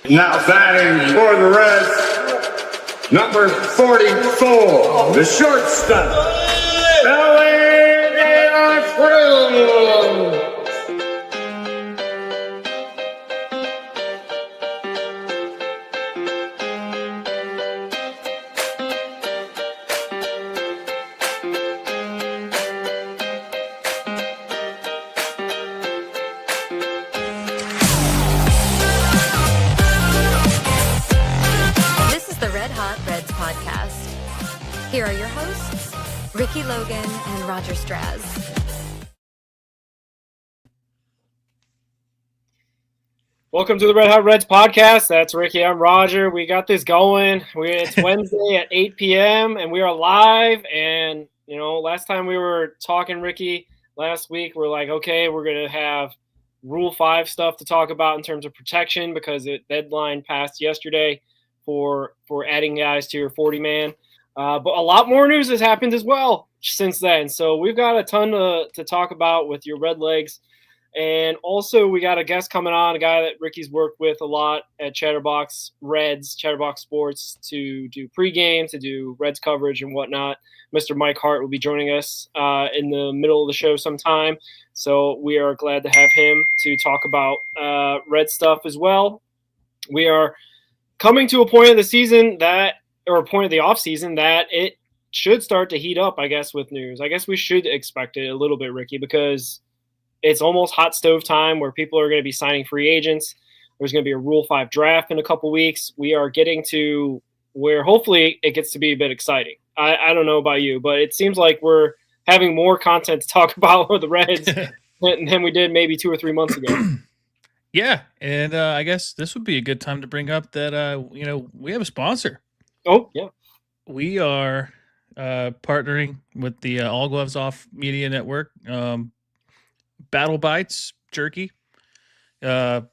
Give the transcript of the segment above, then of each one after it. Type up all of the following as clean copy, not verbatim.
Now batting for the Reds, number 44, the shortstop, Billy Cruz. Here are your hosts, Ricky Logan and Roger Straz. Welcome to the Red Hot Reds podcast. That's Ricky. I'm Roger. We got this going. It's Wednesday at 8 p.m. and we are live. And, last time we were talking, Ricky, last week, we're like, okay, we're going to have Rule 5 stuff to talk about in terms of protection because the deadline passed yesterday for adding guys to your 40-man. But a lot more news has happened as well since then. So we've got a ton to talk about with your Red Legs. And also we got a guest coming on, a guy that Ricky's worked with a lot at Chatterbox Sports to do pregame, to do Reds coverage and whatnot. Mr. Mike Hart will be joining us in the middle of the show sometime. So we are glad to have him to talk about Red stuff as well. We are coming to a point of the season or a point of the offseason that it should start to heat up, I guess, with news. I guess we should expect it a little bit, Ricky, because it's almost hot stove time where people are going to be signing free agents. There's going to be a Rule 5 draft in a couple weeks. We are getting to where hopefully it gets to be a bit exciting. I don't know about you, but it seems like we're having more content to talk about with the Reds than we did maybe 2 or 3 months ago. Yeah, and I guess this would be a good time to bring up that, we have a sponsor. Oh, yeah. We are partnering with the All Gloves Off Media Network, Battle Bites Jerky, Fuel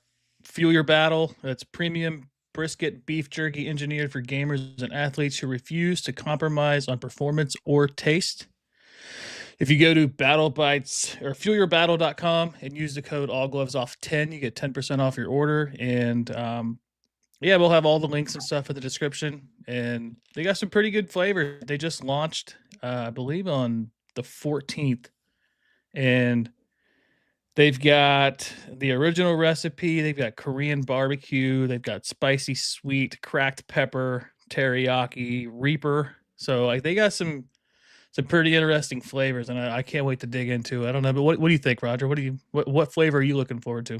Your Battle. That's premium brisket beef jerky engineered for gamers and athletes who refuse to compromise on performance or taste. If you go to Battle Bites or fuelyourbattle.com and use the code AllGlovesOff10, you get 10% off your order. And we'll have all the links and stuff in the description. And they got some pretty good flavors. They just launched, I believe, on the 14th. And they've got the original recipe. They've got Korean barbecue. They've got spicy sweet, cracked pepper, teriyaki, Reaper. So they got some pretty interesting flavors, and I can't wait to dig into it. I don't know, but what do you think, Roger? What flavor are you looking forward to?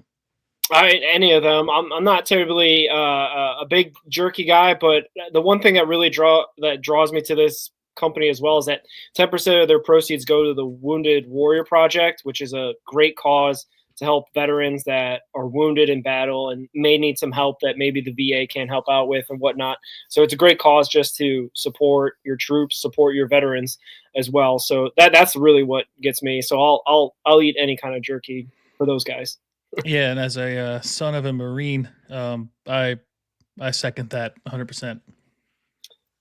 Any of them. I'm not terribly a big jerky guy, but the one thing that really draws me to this company as well is that 10% of their proceeds go to the Wounded Warrior Project, which is a great cause to help veterans that are wounded in battle and may need some help that maybe the VA can't help out with and whatnot. So it's a great cause just to support your troops, support your veterans as well. So that's really what gets me. So I'll eat any kind of jerky for those guys. Yeah, and as a son of a Marine, I second that 100%.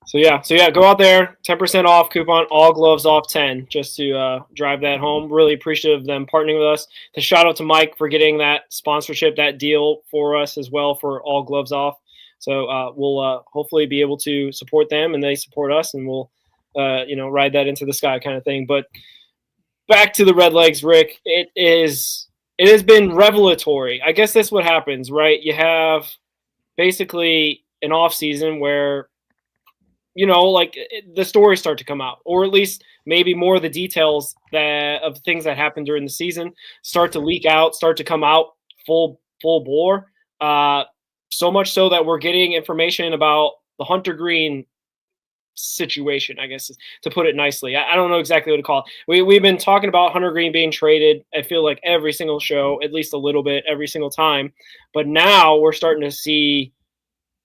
So yeah, go out there, 10% off coupon, All Gloves Off 10, just to drive that home. Really appreciative of them partnering with us. The shout out to Mike for getting that sponsorship, that deal for us as well for All Gloves Off. So we'll hopefully be able to support them and they support us, and we'll ride that into the sky kind of thing. But back to the Red Legs, Rick. It has been revelatory. I guess that's what happens, right? You have basically an off season where the stories start to come out, or at least maybe more of the details of things that happened during the season start to leak out, start to come out full bore. So much so that we're getting information about the Hunter Green situation, I guess, to put it nicely. I don't know exactly what to call it. We've been talking about Hunter Green being traded, I feel like every single show, at least a little bit every single time. But now we're starting to see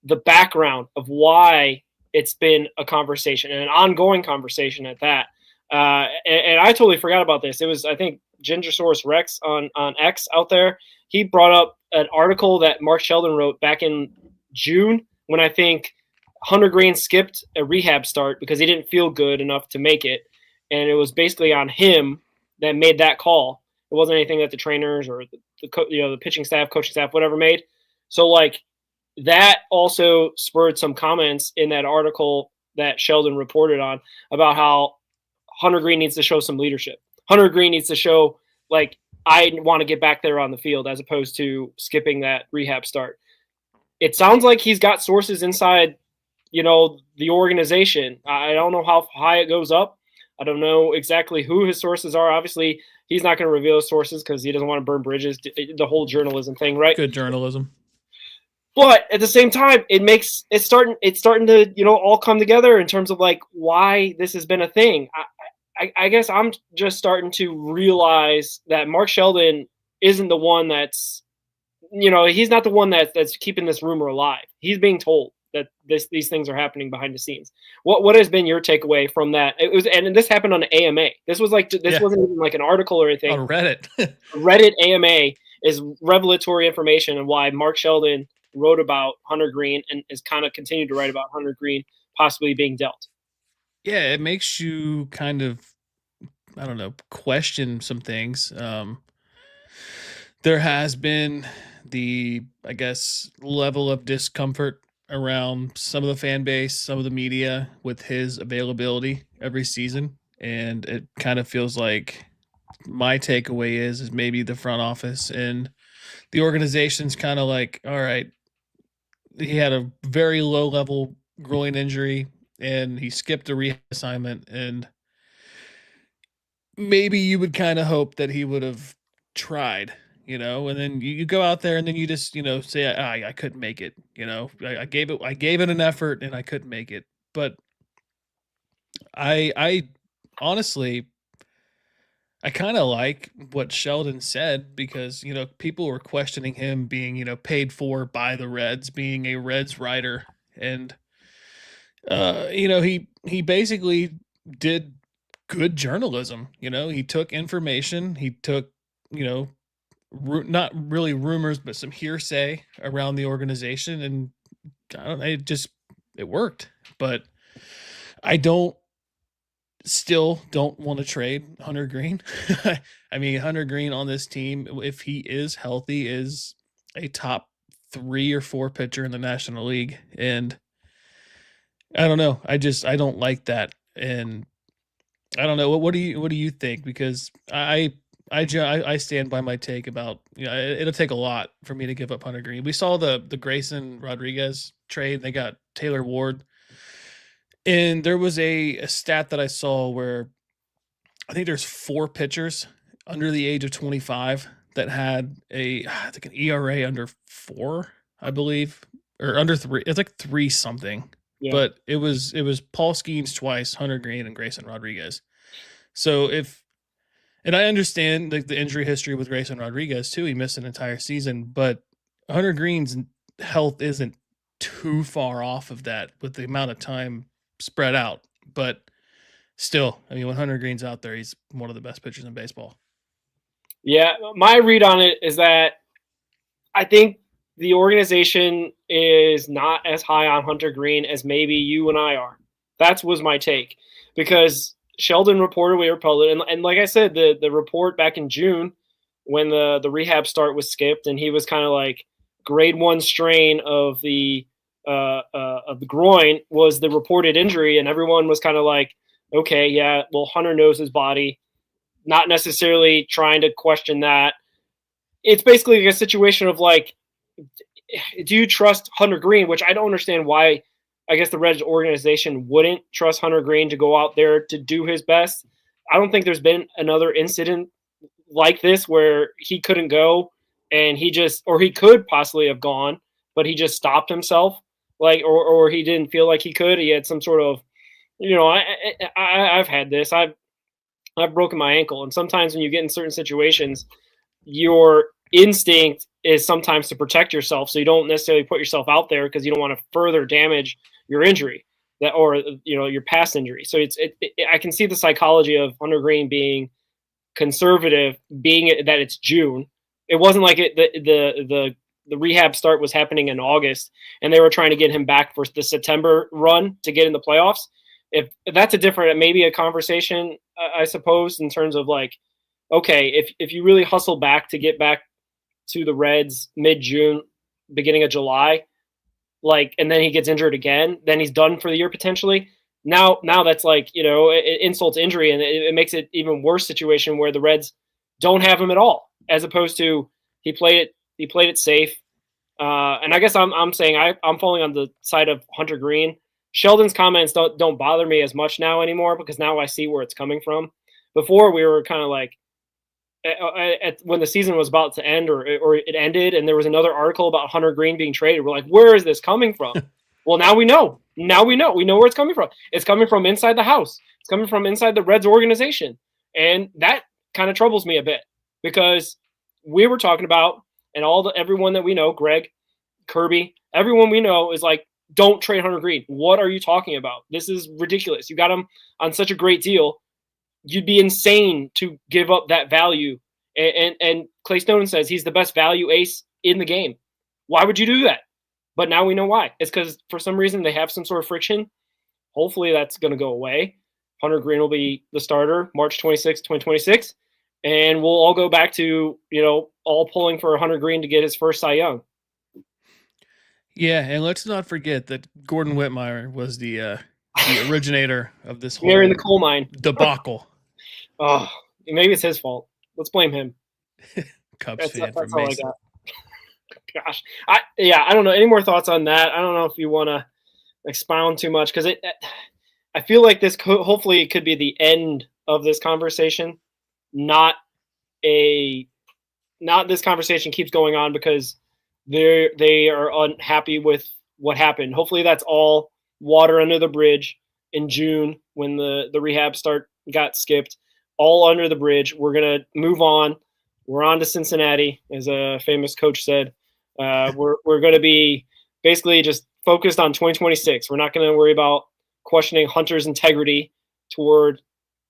the background of why it's been a conversation and an ongoing conversation at that. And I totally forgot about this. It was, I think, Gingersaurus Rex on X out there. He brought up an article that Mark Sheldon wrote back in June when I think Hunter Green skipped a rehab start because he didn't feel good enough to make it. And it was basically on him that made that call. It wasn't anything that the trainers or the pitching staff, coaching staff, whatever made. So, that also spurred some comments in that article that Sheldon reported on about how Hunter Green needs to show some leadership. Hunter Green needs to show, like, I want to get back there on the field as opposed to skipping that rehab start. It sounds like he's got sources inside, the organization. I don't know how high it goes up. I don't know exactly who his sources are. Obviously, he's not going to reveal his sources because he doesn't want to burn bridges, the whole journalism thing, right? Good journalism. But at the same time, it's starting to, all come together in terms of like why this has been a thing. I guess I'm just starting to realize that Mark Sheldon isn't the one that's, he's not the one that's keeping this rumor alive. He's being told that these things are happening behind the scenes. What has been your takeaway from that? It was, and this happened on the AMA. This wasn't even like an article or anything. On Reddit. Reddit AMA is revelatory information on why Mark Sheldon wrote about Hunter Green and is kind of continued to write about Hunter Green possibly being dealt. Yeah, it makes you kind of, I don't know, question some things. There has been the, I guess, level of discomfort around some of the fan base, some of the media with his availability every season. And it kind of feels like my takeaway is maybe the front office and the organization's kind of like, all right, he had a very low level groin injury and he skipped a rehab assignment, and maybe you would kind of hope that he would have tried, and then you go out there and then you just, say, I couldn't make it. I gave it an effort and I couldn't make it. But I honestly, I kind of like what Sheldon said because, people were questioning him being, paid for by the Reds, being a Reds writer. And, he basically did good journalism. He took information, he took, not really rumors, but some hearsay around the organization. And I don't know, it worked. But I still don't want to trade Hunter Green. I mean, Hunter Green on this team, if he is healthy, is a top 3 or 4 pitcher in the National League. And I don't know. I don't like that. And I don't know. What do you think? Because I stand by my take about, it'll take a lot for me to give up Hunter Green. We saw the Grayson Rodriguez trade. They got Taylor Ward. And there was a stat that I saw where I think there's 4 pitchers under the age of 25 that had I think an ERA under 4, I believe, or under 3. It's like 3 something. Yeah. But it was Paul Skeens twice, Hunter Green, and Grayson Rodriguez. So and I understand the injury history with Grayson Rodriguez too. He missed an entire season, but Hunter Green's health isn't too far off of that with the amount of time spread out. But still, I mean, when Hunter Green's out there, he's one of the best pitchers in baseball. Yeah, my read on it is that I think the organization is not as high on Hunter Green as maybe you and I are. That was my take, because Sheldon reported we were public, and like I said, the report back in June when the rehab start was skipped, and he was kind of like grade 1 strain of the groin was the reported injury, and everyone was kind of like, okay, yeah, well, Hunter knows his body, not necessarily trying to question that. It's basically a situation of like, do you trust Hunter Green? Which I don't understand why. I guess the Reds organization wouldn't trust Hunter Green to go out there to do his best. I don't think there's been another incident like this where he couldn't go and he could possibly have gone, but he just stopped himself, like, or he didn't feel like he could. He had some sort of, I've had this. I've broken my ankle, and sometimes when you get in certain situations, your instinct is sometimes to protect yourself, so you don't necessarily put yourself out there because you don't want to further damage your injury or your past injury. So I can see the psychology of Hunter Green being conservative, being that it's June. It wasn't like the rehab start was happening in August and they were trying to get him back for the September run to get in the playoffs. If that's maybe a conversation, I suppose, in terms of like, okay, if you really hustle back to get back to the Reds mid-June, beginning of July, like, and then he gets injured again, then he's done for the year potentially. Now that's like, it insults injury, and it makes it even worse situation where the Reds don't have him at all, as opposed to he played it safe. And I guess I'm saying I'm falling on the side of Hunter Green. Sheldon's comments don't bother me as much now anymore, because now I see where it's coming from. Before, we were kind of like, when the season was about to end, or it ended, and there was another article about Hunter Green being traded. We're like, where is this coming from? Well, now we know. We know where it's coming from. It's coming from inside the house. It's coming from inside the Reds organization, and that kind of troubles me a bit, because we were talking about, and everyone that we know, Greg, Kirby, everyone we know is like, don't trade Hunter Green. What are you talking about? This is ridiculous. You got him on such a great deal. You'd be insane to give up that value. And Clay Stone says he's the best value ace in the game. Why would you do that? But now we know why. It's because for some reason they have some sort of friction. Hopefully that's going to go away. Hunter Green will be the starter March 26, 2026. And we'll all go back to, all pulling for Hunter Green to get his first Cy Young. Yeah, and let's not forget that Gordon Whitmire was the originator of this whole They're in the coal mine debacle. Oh, maybe it's his fault. Let's blame him. Cubs fan from all Mason. I got. Gosh, I don't know. Any more thoughts on that? I don't know if you want to expound too much, because I feel like this hopefully it could be the end of this conversation, not this conversation keeps going on because they are unhappy with what happened. Hopefully that's all water under the bridge in June when the rehab got skipped. All under the bridge. We're going to move on. We're on to Cincinnati, as a famous coach said. We're going to be basically just focused on 2026. We're not going to worry about questioning Hunter's integrity toward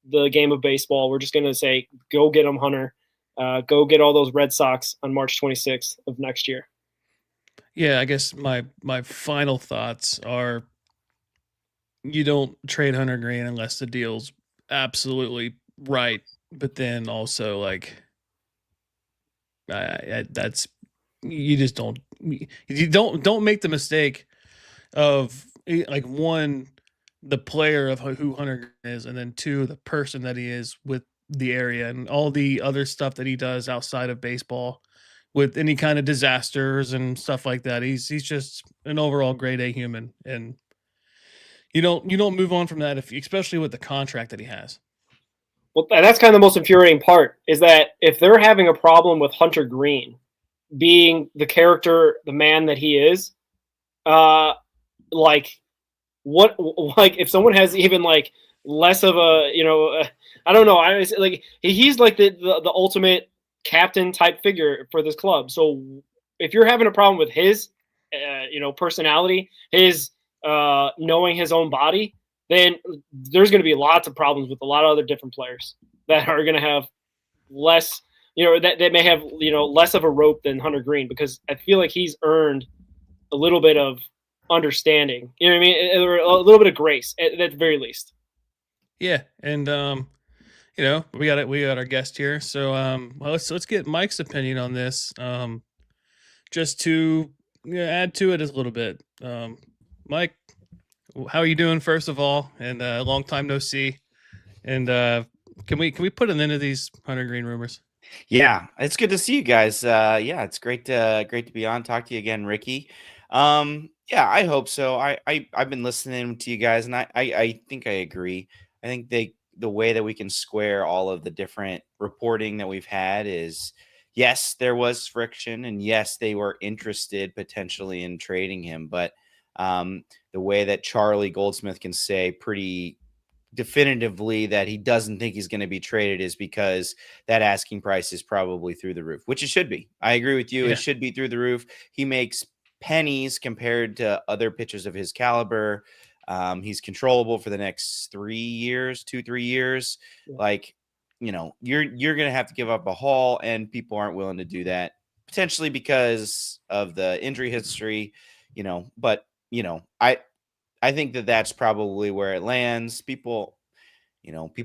the game of baseball. We're just going to say, go get him, Hunter. Go get all those Red Sox on March 26th of next year. Yeah, I guess my final thoughts are, you don't trade Hunter Green unless the deal's absolutely right, but then also like that's you just don't make the mistake of, like, one, the player of who Hunter Green is, and then two, the person that he is with the area and all the other stuff that he does outside of baseball with any kind of disasters and stuff like that. He's just an overall grade A human, and you don't move on from that, especially with the contract that he has. Well, that's kind of the most infuriating part, is that if they're having a problem with Hunter Green being the character, the man that he is, like if someone has even like less of a, I don't know, like he's like the ultimate captain type figure for this club. So if you're having a problem with his, personality, his knowing his own body, then there's going to be lots of problems with a lot of other different players that are going to have less, that may have, less of a rope than Hunter Green, because I feel like he's earned a little bit of understanding, you know what I mean? Or a little bit of grace at the very least. Yeah. And, we got our guest here. So, well, let's get Mike's opinion on this. Just to add to it a little bit. Mike, how are you doing, first of all? And long time no see. And can we put an end to these Hunter Green rumors? Yeah, it's good to see you guys. Yeah, it's great to be on. Talk to you again, Ricky. Yeah, I hope so. I've been listening to you guys, and I think I agree. I think the way that we can square all of the different reporting that we've had is, yes, there was friction, and yes, they were interested potentially in trading him, but the way that Charlie Goldsmith can say pretty definitively that he doesn't think he's going to be traded is because that asking price is probably through the roof, which it should be. I agree with you. Yeah. It should be through the roof. He makes pennies compared to other pitchers of his caliber. He's controllable for the next 3 years, 2-3 years. Yeah. Like, you're going to have to give up a haul, and people aren't willing to do that, potentially because of the injury history, but I think that that's probably where it lands. People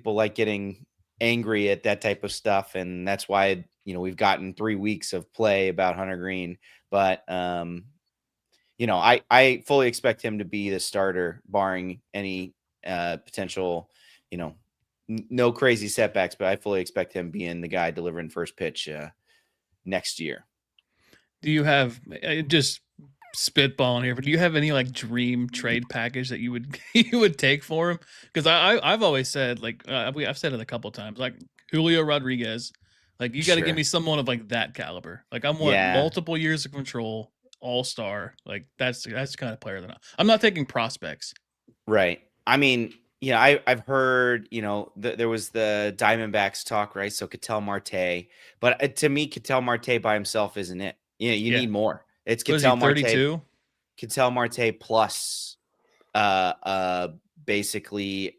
like getting angry at that type of stuff, and that's why we've gotten 3 weeks of play about Hunter Green. But you know, I fully expect him to be the starter, barring any potential, you know, no crazy setbacks. But I fully expect him being the guy delivering first pitch next year. Do you have just spitballing here, but do you have any like dream trade package that you would you would take for him? Because I've always said like I've said it a couple times, like Julio Rodriguez, like you got to give Sure. me someone of like that caliber. Like I want Yeah. multiple years of control, all star. Like that's the kind of player that I'm not taking prospects. Right. I mean, you know, I've heard, you know, there was the Diamondbacks talk, right? So Ketel Marte, but to me, Ketel Marte by himself isn't it. You know, you Yeah. need more. It's What is he, Ketel Marte, 32? Ketel Marte plus, uh, uh, basically,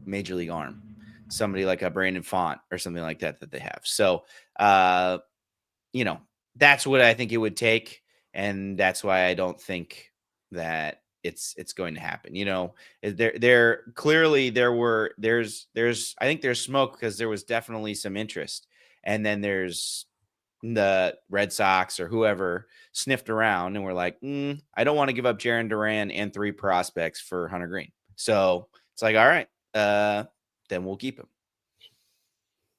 major league arm, somebody like a Brandon Font or something like that they have. So, you know, that's what I think it would take, and that's why I don't think that it's going to happen. You know, there clearly there's I think there's smoke because there was definitely some interest, and then there's the Red Sox or whoever sniffed around and were like, I don't want to give up Jaron Duran and 3 prospects for Hunter Green. So it's like, all right, then we'll keep him.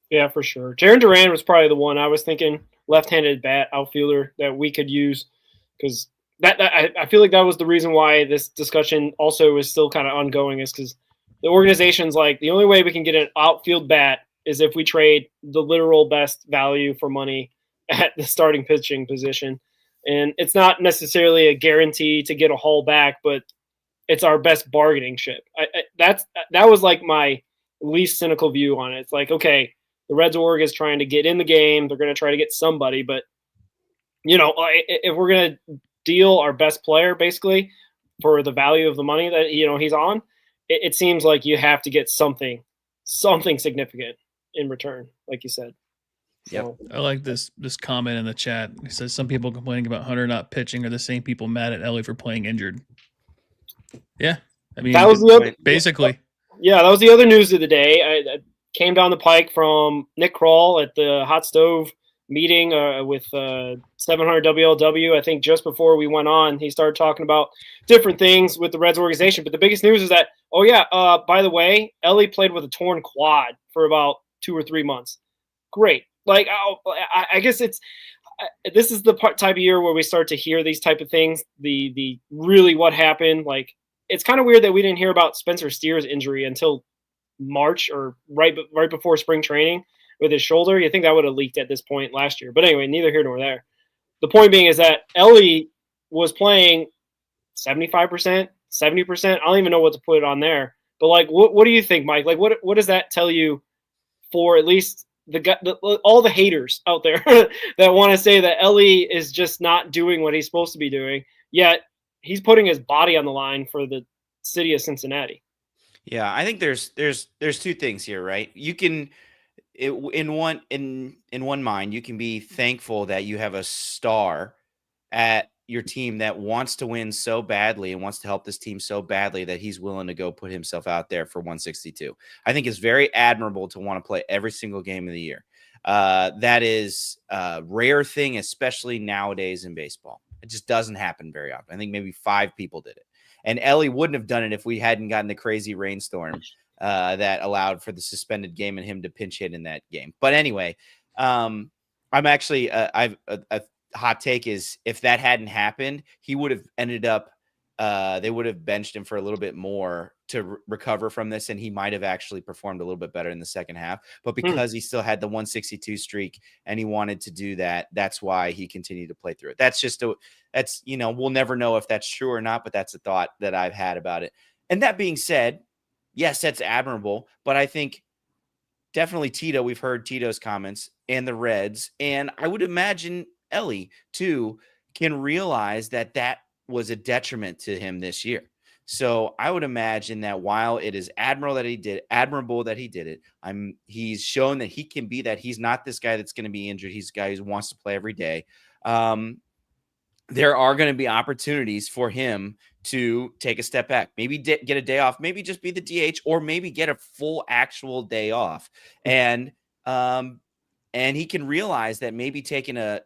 Yeah, for sure. Jaron Duran was probably the one I was thinking, left-handed bat outfielder that we could use, because I feel like that was the reason why this discussion also is still kind of ongoing, is because the organization's like, the only way we can get an outfield bat is if we trade the literal best value for money at the starting pitching position. And it's not necessarily a guarantee to get a haul back, but it's our best bargaining chip. That was like my least cynical view on it. It's like, okay, the Reds org is trying to get in the game. They're going to try to get somebody, but you know, if we're going to deal our best player basically for the value of the money that he's on, it seems like you have to get something significant in return, like you said. Yep. So, I like this comment in the chat. It says some people complaining about Hunter not pitching are the same people mad at Ellie for playing injured. Yeah, I mean that was the other, basically. Yeah, that was the other news of the day. I came down the pike from Nick Kroll at the Hot Stove meeting with 700 WLW. I think just before we went on, he started talking about different things with the Reds organization. But the biggest news is that, by the way, Ellie played with a torn quad for about 2 or 3 months. Great. Like, I guess this is the type of year where we start to hear these type of things. The really what happened. Like, it's kind of weird that we didn't hear about Spencer Steer's injury until March or right before spring training with his shoulder. You think that would have leaked at this point last year. But anyway, neither here nor there. The point being is that Ellie was playing 75%, 70%. I don't even know what to put on there. But, like, what do you think, Mike? Like, what does that tell you for at least all the haters out there that want to say that Ellie is just not doing what he's supposed to be doing, yet he's putting his body on the line for the city of Cincinnati? Yeah, I think there's 2 things here, right? You can in one mind, you can be thankful that you have a star at your team that wants to win so badly and wants to help this team so badly that he's willing to go put himself out there for 162. I think it's very admirable to want to play every single game of the year. That is a rare thing, especially nowadays in baseball. It just doesn't happen very often. I think maybe 5 people did it. And Ellie wouldn't have done it if we hadn't gotten the crazy rainstorm that allowed for the suspended game and him to pinch hit in that game. But anyway, I'm actually a hot take is if that hadn't happened, he would have ended up they would have benched him for a little bit more to recover from this, and he might have actually performed a little bit better in the second half. But because he still had the 162 streak and he wanted to do that, that's why he continued to play through it. That's we'll never know if that's true or not, but that's a thought that I've had about it. And that being said, yes, that's admirable, but I think definitely Tito, we've heard Tito's comments, and the Reds, and I would imagine Ellie too can realize that that was a detriment to him this year. So I would imagine that while it is admirable that he did it, he's shown that he can be that. He's not this guy that's going to be injured. He's a guy who wants to play every day. There are going to be opportunities for him to take a step back, maybe get a day off, maybe just be the DH, or maybe get a full actual day off. And he can realize that maybe taking a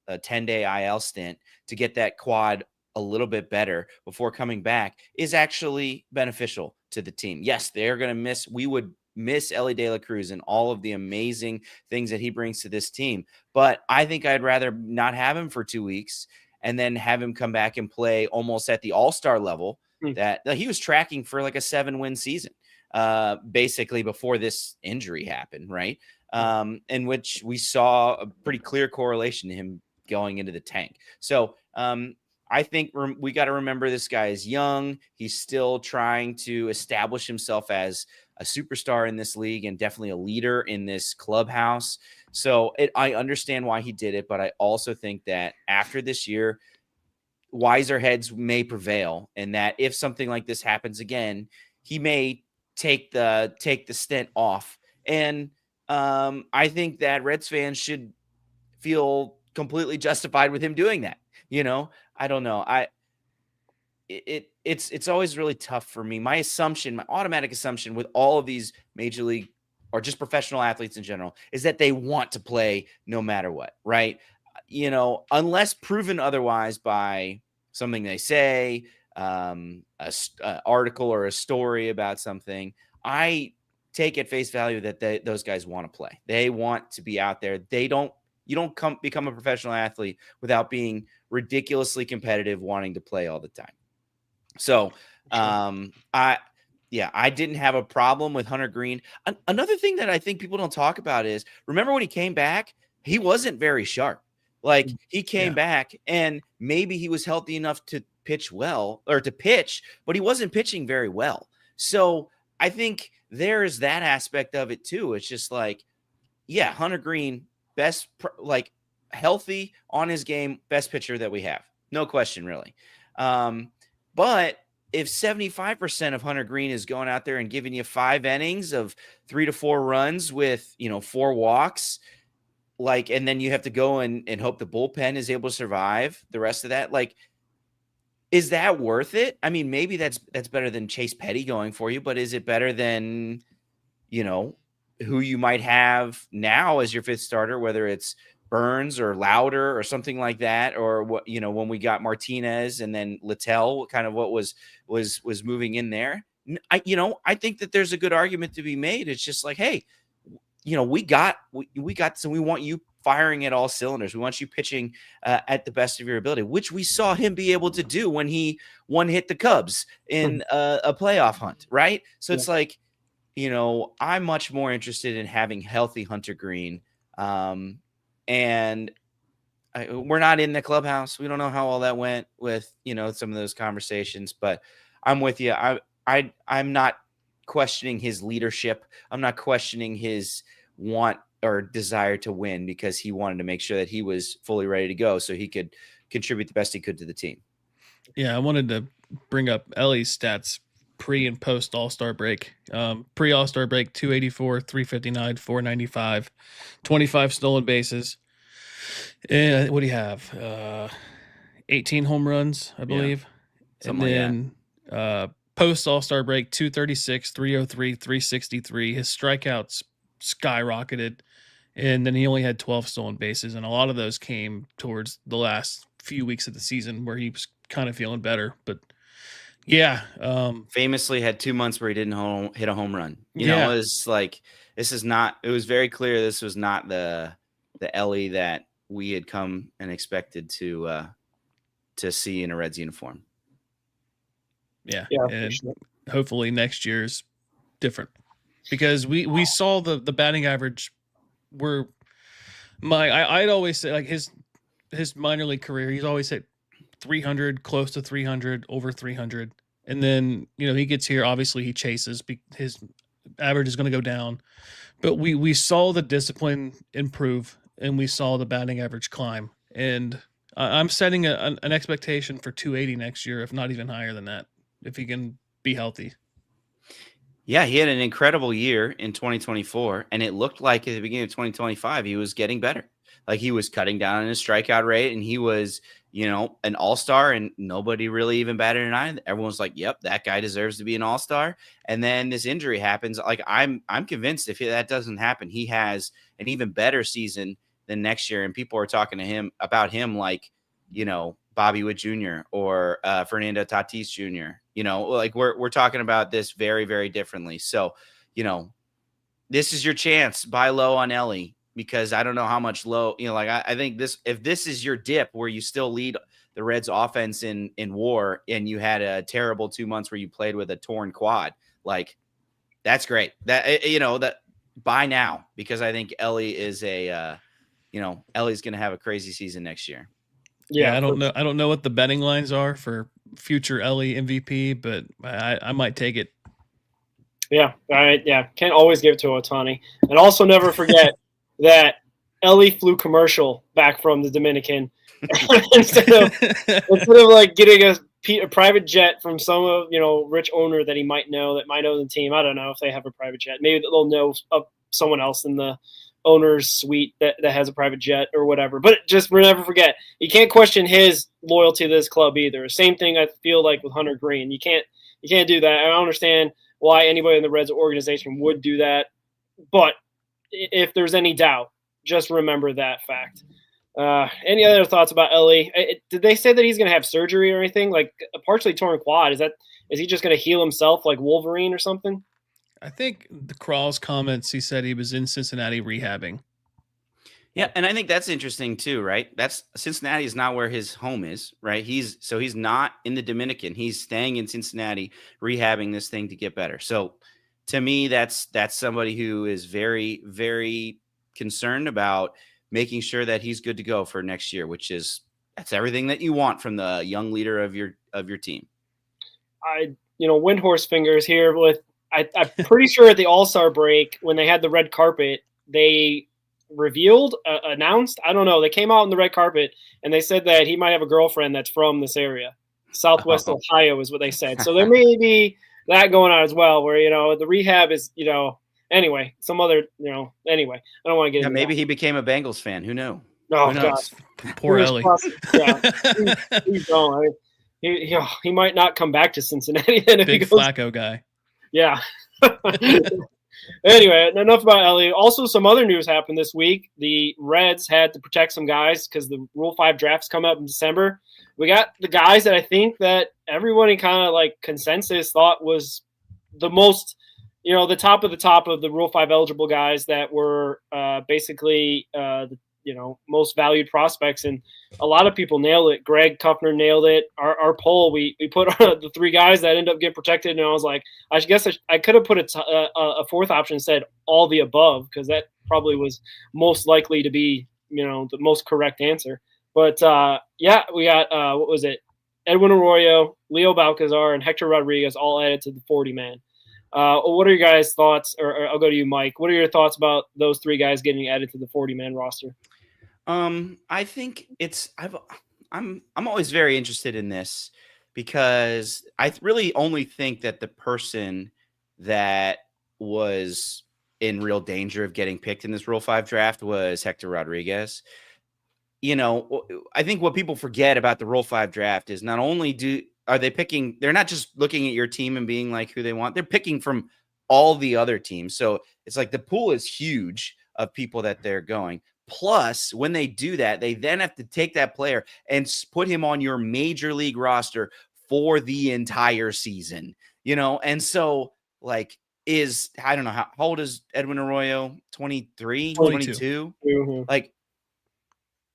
10-day IL stint to get that quad a little bit better before coming back is actually beneficial to the team. Yes, they're going to we would miss Ellie De La Cruz and all of the amazing things that he brings to this team. But I think I'd rather not have him for 2 weeks and then have him come back and play almost at the all-star level that he was tracking for like a 7-win season, basically before this injury happened, right? In which we saw a pretty clear correlation to him going into the tank. So I think we got to remember this guy is young. He's still trying to establish himself as a superstar in this league and definitely a leader in this clubhouse. So I understand why he did it, but I also think that after this year, wiser heads may prevail, and that if something like this happens again, he may take the stint off. And I think that Reds fans should feel completely justified with him doing that. You know, I don't know. It's always really tough for me. My automatic assumption with all of these major league or just professional athletes in general is that they want to play no matter what, right? You know, unless proven otherwise by something they say, an article or a story about something, I take at face value that those guys want to play. They want to be out there. You don't become a professional athlete without being ridiculously competitive, wanting to play all the time. So, I didn't have a problem with Hunter Green. Another thing that I think people don't talk about is, remember when he came back, he wasn't very sharp. Like, he came back and maybe he was healthy enough to pitch, but he wasn't pitching very well. So I think there's that aspect of it too. It's just like, yeah, Hunter Green, healthy on his game, best pitcher that we have. No question, really. But if 75% of Hunter Green is going out there and giving you 5 innings of 3 to 4 runs with, 4 walks, and then you have to go and hope the bullpen is able to survive the rest of that, is that worth it? I mean, maybe that's better than Chase Petty going for you, but is it better than, who you might have now as your 5th starter, whether it's Burns or Louder or something like that, or what, when we got Martinez and then Littell, kind of what was moving in there. I think that there's a good argument to be made. It's just like, hey, we got so we want you firing at all cylinders. We want you pitching at the best of your ability, which we saw him be able to do when he hit the Cubs in a playoff hunt, right? So it's like, I'm much more interested in having healthy Hunter Green. And we're not in the clubhouse. We don't know how all that went with, some of those conversations, but I'm with you. I'm not questioning his leadership. I'm not questioning his want or desire to win, because he wanted to make sure that he was fully ready to go so he could contribute the best he could to the team. Yeah, I wanted to bring up Ellie's stats pre and post All-Star break. Pre All-Star break, 284, 359, 495, 25 stolen bases. And what do you have? 18 home runs, I believe. Yeah, and then post All-Star break, 236, 303, 363. His strikeouts skyrocketed. And then he only had 12 stolen bases. And a lot of those came towards the last few weeks of the season where he was kind of feeling better. But yeah. Famously had 2 months where he didn't hit a home run. It was like, it was very clear this was not the Ellie that we had come and expected to see in a Reds uniform. Yeah. And hopefully next year's different, because we saw the batting average where I'd always say, like, his minor league career, he's always hit 300, close to 300, over 300. And then, he gets here, obviously he chases, his average is going to go down, but we saw the discipline improve and we saw the batting average climb. And I'm setting an expectation for 280 next year, if not even higher than that, if he can be healthy. Yeah, he had an incredible year in 2024, and it looked like at the beginning of 2025 he was getting better. Like, he was cutting down on his strikeout rate, and he was, an all-star, and nobody really even batted an eye. Everyone's like, "Yep, that guy deserves to be an all-star." And then this injury happens. Like, I'm convinced if that doesn't happen, he has an even better season than next year. And people are talking to him about him like, Bobby Witt Jr. or Fernando Tatis Jr. You know, like we're talking about this very, very differently. So, you know, this is your chance. Buy low on Ellie, because I don't know how much low, you know, like I think if this is your dip where you still lead the Reds offense in WAR, and you had a terrible 2 months where you played with a torn quad, like that's great. That, you know, that buy now, because I think Ellie is Ellie's going to have a crazy season next year. Yeah, I don't know. I don't know what the betting lines are for future Ellie MVP, but I might take it. Yeah, can't always give it to Otani. And also never forget that Ellie flew commercial back from the Dominican instead of like getting a private jet from some rich owner that he might know the team. I don't know if they have a private jet. Maybe they'll know of someone else in the owner's suite that has a private jet or whatever. But just never forget, you can't question his loyalty to this club either. Same thing I feel like with Hunter Green. You can't do that. I don't understand why anybody in the Reds organization would do that. But if there's any doubt, just remember that fact. Any other thoughts about Ellie? Did they say that he's going to have surgery or anything? Like a partially torn quad, is he just going to heal himself like Wolverine or something? I think the Crawl's comments, he said he was in Cincinnati rehabbing. Yeah, and I think that's interesting too, right? That's Cincinnati is not where his home is, right? He's not in the Dominican. He's staying in Cincinnati, rehabbing this thing to get better. So to me, that's somebody who is very, very concerned about making sure that he's good to go for next year, that's everything that you want from the young leader of your team. Windhorse fingers here with I'm pretty sure at the All-Star break when they had the red carpet, they announced, I don't know, they came out on the red carpet and they said that he might have a girlfriend that's from this area. Southwest Ohio is what they said. So there may be that going on as well, where, the rehab is, anyway, some other, anyway, I don't want to get into maybe that. He became a Bengals fan. Who knew? Oh, Who knows? God. Poor Ellie. Yeah. Please don't. He might not come back to Cincinnati. Then if Big he goes, Flacco guy. Yeah. Anyway, enough about Ellie. Also, some other news happened this week. The Reds had to protect some guys because the Rule 5 drafts come up in December. We got the guys that I think that everyone in kind of like consensus thought was the most, the top of the Rule 5 eligible guys that were basically the most valued prospects, and a lot of people nailed it. Greg Kuffner nailed it. Our poll, we put the three guys that end up getting protected, and I was like, I guess I could have put a fourth option and said all the above, because that probably was most likely to be the most correct answer. But we got what was it? Edwin Arroyo, Leo Balcazar, and Hector Rodriguez all added to the 40-man. What are your guys' thoughts? Or I'll go to you, Mike. What are your thoughts about those three guys getting added to the 40-man roster? I think I'm always very interested in this, because I really only think that the person that was in real danger of getting picked in this Rule 5 draft was Hector Rodriguez. I think what people forget about the Rule 5 draft is not only are they picking, they're not just looking at your team and being like who they want, they're picking from all the other teams. So it's like the pool is huge of people that they're going. Plus, when they do that, they then have to take that player and put him on your major league roster for the entire season, And so, like, I don't know, how old is Edwin Arroyo? 23, 22? Mm-hmm. Like,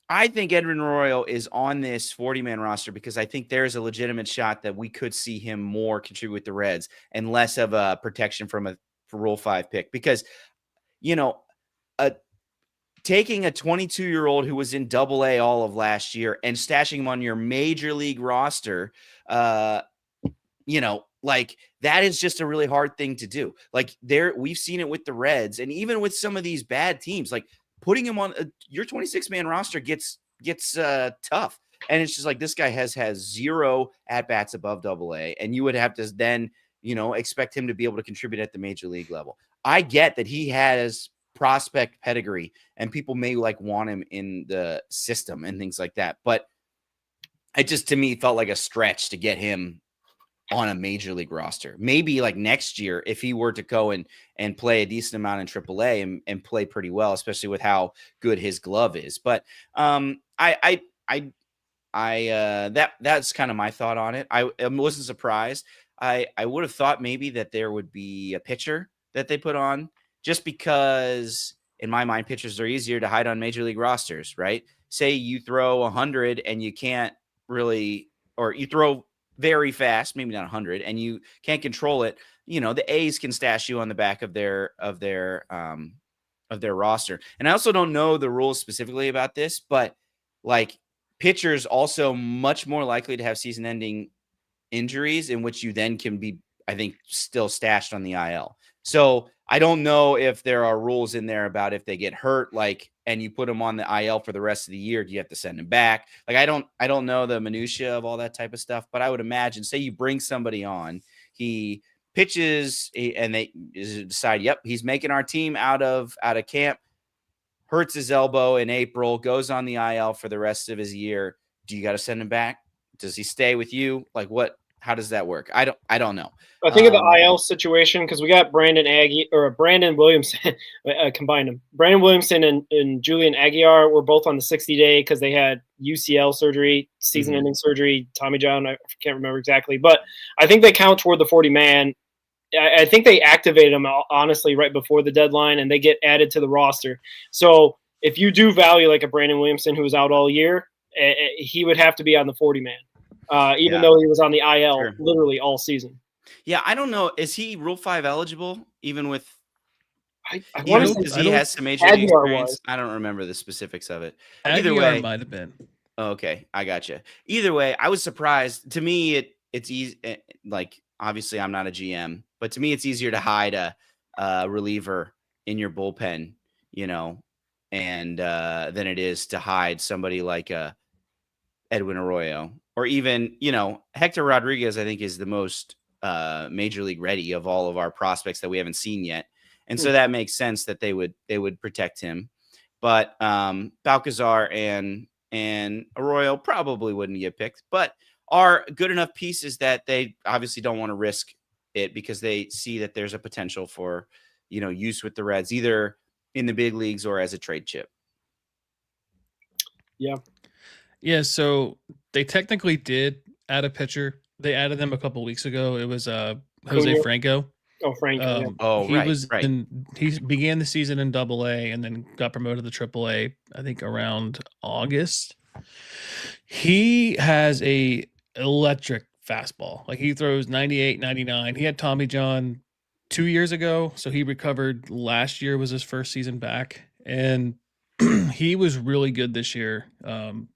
I think Edwin Arroyo is on this 40-man roster because I think there's a legitimate shot that we could see him more contribute with the Reds and less of a protection from a Rule 5 pick, because, taking a 22-year-old who was in Double-A all of last year and stashing him on your major league roster, like that is just a really hard thing to do. Like we've seen it with the Reds, and even with some of these bad teams, like putting him on your 26-man roster gets tough. And it's just like, this guy has 0 at-bats above Double-A, and you would have to then, expect him to be able to contribute at the major league level. I get that he has prospect pedigree and people may want him in the system and things like that, but it just, to me, felt like a stretch to get him on a major league roster. Maybe like next year, if he were to go and play a decent amount in AAA and play pretty well, especially with how good his glove is. But I that's kind of my thought on it. I wasn't surprised. I would have thought maybe that there would be a pitcher that they put on, just because in my mind pitchers are easier to hide on major league rosters, right? Say you throw 100 and you can't really, or you throw very fast, maybe not 100, and you can't control it. The A's can stash you on the back of their roster. And I also don't know the rules specifically about this, but like pitchers also much more likely to have season-ending injuries, in which you then can be, I think, still stashed on the IL. So I don't know if there are rules in there about if they get hurt, and you put them on the IL for the rest of the year, do you have to send them back? I don't know the minutia of all that type of stuff, but I would imagine, say you bring somebody on, he pitches and they decide, yep, he's making our team out of camp, hurts his elbow in April, goes on the IL for the rest of his year. Do you got to send him back? Does he stay with you? How does that work? I don't know. I think of the IL situation, because we got Brandon Williamson, combined them. Brandon Williamson and Julian Aguilar were both on the 60-day because they had UCL surgery, season-ending surgery. Tommy John, I can't remember exactly, but I think they count toward the 40-man. I think they activated them, honestly, right before the deadline, and they get added to the roster. So if you do value like a Brandon Williamson who was out all year, he would have to be on the 40-man, even though he was on the IL literally all season. Yeah, I don't know. Is he Rule 5 eligible, even with I want to say because he has some major league experience? I don't remember the specifics of it. Either way, might have been. Okay, I got you. Either way, I was surprised. To me, it's easy. Obviously, I'm not a GM, but to me, it's easier to hide a reliever in your bullpen, and than it is to hide somebody like Edwin Arroyo, or even Hector Rodriguez. I think is the most major league ready of all of our prospects that we haven't seen yet, and so that makes sense that they would protect him. But Balcazar and Arroyo probably wouldn't get picked, but are good enough pieces that they obviously don't want to risk it, because they see that there's a potential for, use with the Reds, either in the big leagues or as a trade chip. Yeah. Yeah. So they technically did add a pitcher. They added them a couple weeks ago. It was Jose Franco. Oh, Franco. He began the season in Double-A and then got promoted to Triple-A, I think around August. He has a electric fastball. He throws 98, 99. He had Tommy John 2 years ago, so he recovered. Last year was his first season back, and he was really good this year. 10-4,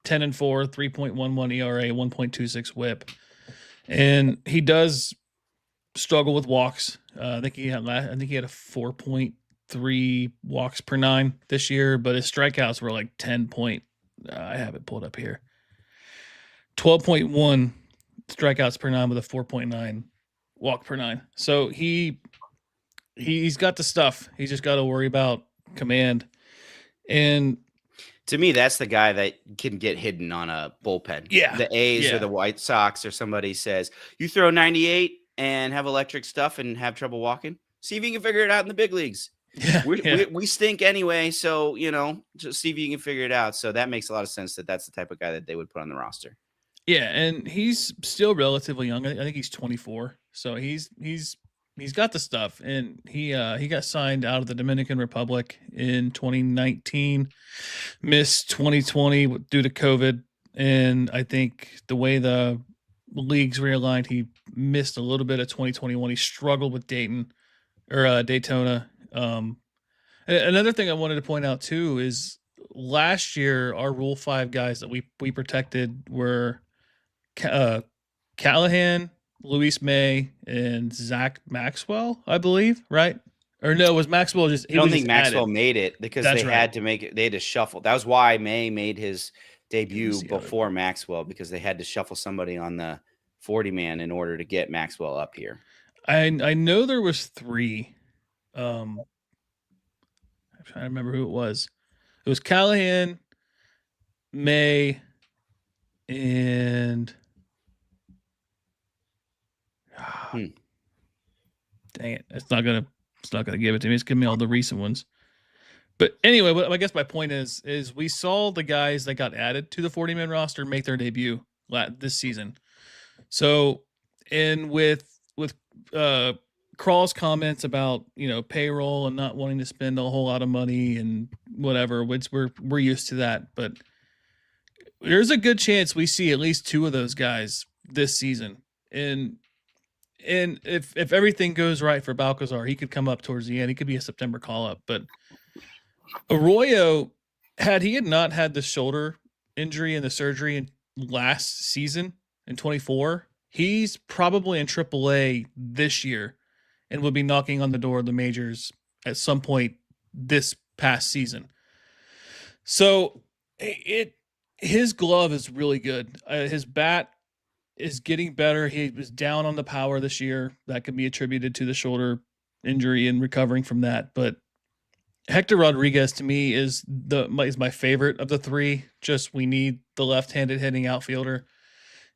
3.11 ERA, 1.26 WHIP, and he does struggle with walks. I think he had a 4.3 walks per 9 this year, but his strikeouts were like 10 point. I have it pulled up here. 12.1 strikeouts per 9 with a 4.9 walk per 9. So he's got the stuff. He's just got to worry about command. And to me, that's the guy that can get hidden on a bullpen. Yeah. The A's or the White Sox or somebody says, you throw 98 and have electric stuff and have trouble walking. See if you can figure it out in the big leagues. Yeah, we stink anyway, so just see if you can figure it out. So that makes a lot of sense that that's the type of guy that they would put on the roster. Yeah, and he's still relatively young. I think he's 24, so he's got the stuff. And he got signed out of the Dominican Republic in 2019, missed 2020 due to COVID, and I think the way the leagues realigned, he missed a little bit of 2021. He struggled with Daytona. Another thing I wanted to point out too is last year our Rule 5 guys that we protected were Callahan, Luis May, and Zach Maxwell, I believe, right? Or no, was Maxwell just? I don't think Maxwell made it because they had to make it. They had to shuffle. That was why May made his debut before Maxwell, because they had to shuffle somebody on the 40-man in order to get Maxwell up here. I know there was 3. I'm trying to remember who it was. It was Callahan, May, and dang it, it's not gonna give it to me. It's giving me all the recent ones. But anyway, I guess my point is we saw the guys that got added to the 40-man roster make their debut this season. So, and with Crawl's comments about payroll and not wanting to spend a whole lot of money and whatever, which we're used to that, but there's a good chance we see at least 2 of those guys this season. And if everything goes right for Balcazar, he could come up towards the end. He could be a September call up. But Arroyo, had he not had the shoulder injury and the surgery in last season in 24, he's probably in AAA this year and would be knocking on the door of the majors at some point this past season. So his glove is really good. His bat is getting better. He was down on the power this year. That could be attributed to the shoulder injury and recovering from that. But Hector Rodriguez to me is my favorite of the 3. Just we need the left-handed hitting outfielder,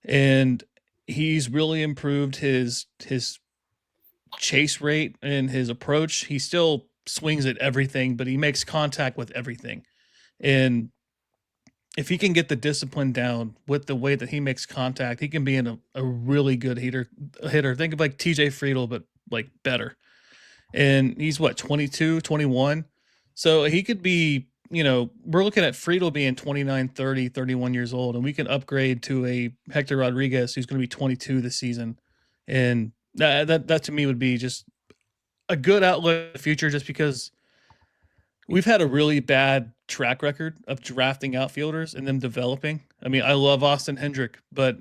and he's really improved his chase rate and his approach. He still swings at everything, but he makes contact with everything. And if he can get the discipline down with the way that he makes contact, he can be in a really good hitter. Think of like TJ Friedel, but like better. And he's 22, 21. So he could be, we're looking at Friedel being 29, 30, 31 years old, and we can upgrade to a Hector Rodriguez who's going to be 22 this season. And that to me would be just a good outlook in the future, just because we've had a really bad track record of drafting outfielders and them developing. I mean, I love Austin Hendrick, but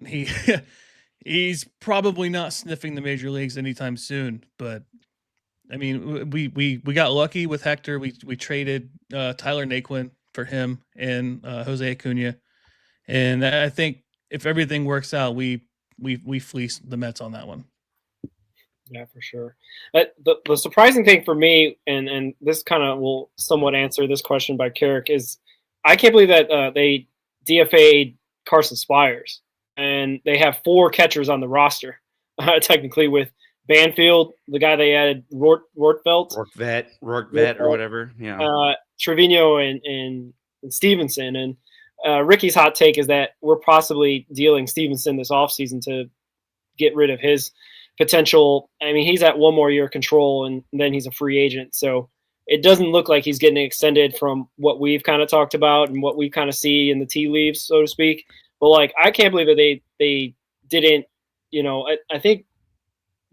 he's probably not sniffing the major leagues anytime soon. But I mean, we got lucky with Hector. We traded Tyler Naquin for him and Jose Acuna, and I think if everything works out, we fleece the Mets on that one. Yeah, for sure. The surprising thing for me, and this kind of will somewhat answer this question by Carrick, is I can't believe that they DFA'd Carson Spires, and they have 4 catchers on the roster, technically, with Banfield, the guy they added, Rortvedt, or whatever. Yeah. Trevino and Stevenson. And Ricky's hot take is that we're possibly dealing Stevenson this offseason to get rid of his potential. I mean, he's at 1 more year control, and then he's a free agent. So it doesn't look like he's getting extended from what we've kind of talked about and what we kind of see in the tea leaves, so to speak. But like, I can't believe that they didn't, I think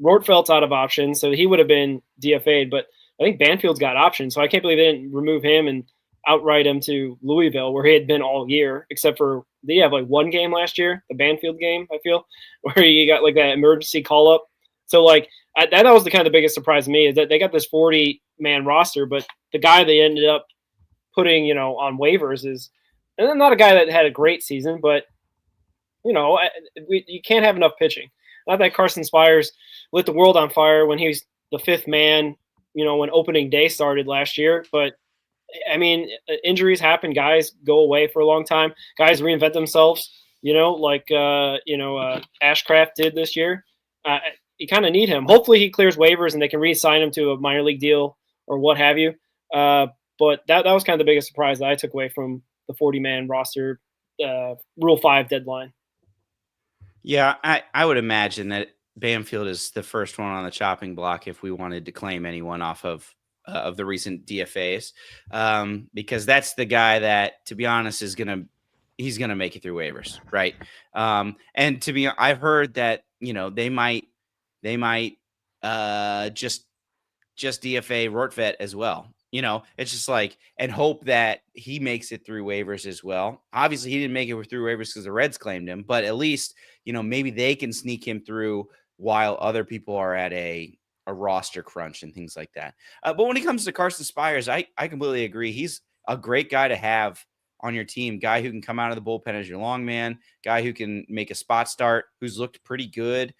Rortveldt's out of options, so he would have been DFA'd, but I think Banfield's got options. So I can't believe they didn't remove him and outright him to Louisville, where he had been all year, except for they have like 1 game last year, the Banfield game, I feel, where he got like that emergency call up. So like that was the kind of the biggest surprise to me, is that they got this 40-man roster, but the guy they ended up putting, on waivers is, and not a guy that had a great season, but you can't have enough pitching. Not that Carson Spires lit the world on fire when he was the 5th man, when opening day started last year, but I mean, injuries happen. Guys go away for a long time. Guys reinvent themselves, like Ashcraft did this year. You kind of need him. Hopefully he clears waivers and they can re-sign him to a minor league deal or what have you. But that was kind of the biggest surprise that I took away from the 40-man roster Rule 5 deadline. Yeah, I would imagine that Banfield is the first one on the chopping block if we wanted to claim anyone off of the recent DFAs, because that's the guy that, to be honest, he's gonna make it through waivers, right? And I've heard that they might just DFA Rortvedt as well. It's just like, and hope that he makes it through waivers as well. Obviously, he didn't make it through waivers because the Reds claimed him, but at least maybe they can sneak him through while other people are at a roster crunch and things like that. But when it comes to Carson Spires, I completely agree. He's a great guy to have on your team, guy who can come out of the bullpen as your long man, guy who can make a spot start, who's looked pretty good.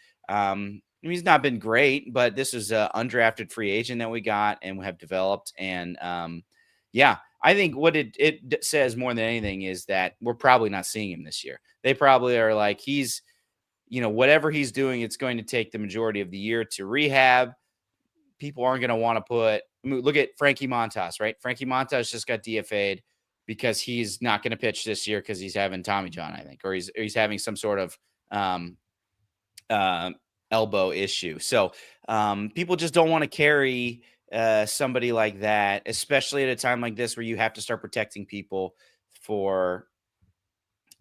He's not been great, but this is an undrafted free agent that we got and have developed. And I think what it says more than anything is that we're probably not seeing him this year. They probably are like, he's, whatever he's doing, it's going to take the majority of the year to rehab. People aren't going to want to put look at Frankie Montas, right? Frankie Montas just got DFA'd because he's not going to pitch this year because he's having Tommy John, I think, or he's having some sort of um, uh, elbow issue. So people just don't want to carry somebody like that, especially at a time like this where you have to start protecting people for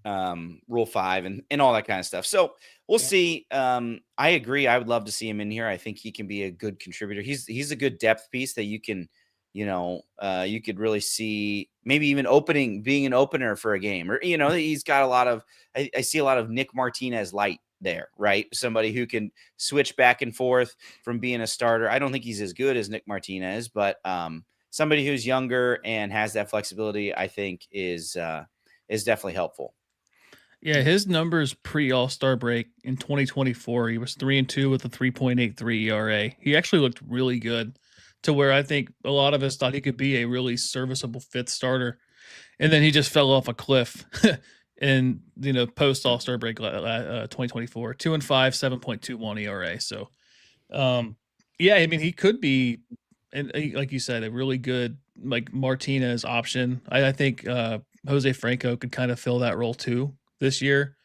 Rule 5 and all that kind of stuff. So we'll see. I agree. I would love to see him in here. I think he can be a good contributor. He's a good depth piece that you can, you could really see maybe even being an opener for a game, or, he's got a lot of, I see a lot of Nick Martinez light there, right? Somebody who can switch back and forth from being a starter. I don't think he's as good as Nick Martinez, but somebody who's younger and has that flexibility, I think is definitely helpful. Yeah, his numbers pre All-Star break in 2024, he was 3-2 with a 3.83 ERA. He actually looked really good, to where I think a lot of us thought he could be a really serviceable fifth starter. And then he just fell off a cliff in, post All-Star break 2024, 2-5, 7.21 ERA. So, yeah, I mean, he could be, and like you said, a really good like Martinez option. I think Jose Franco could kind of fill that role too this year.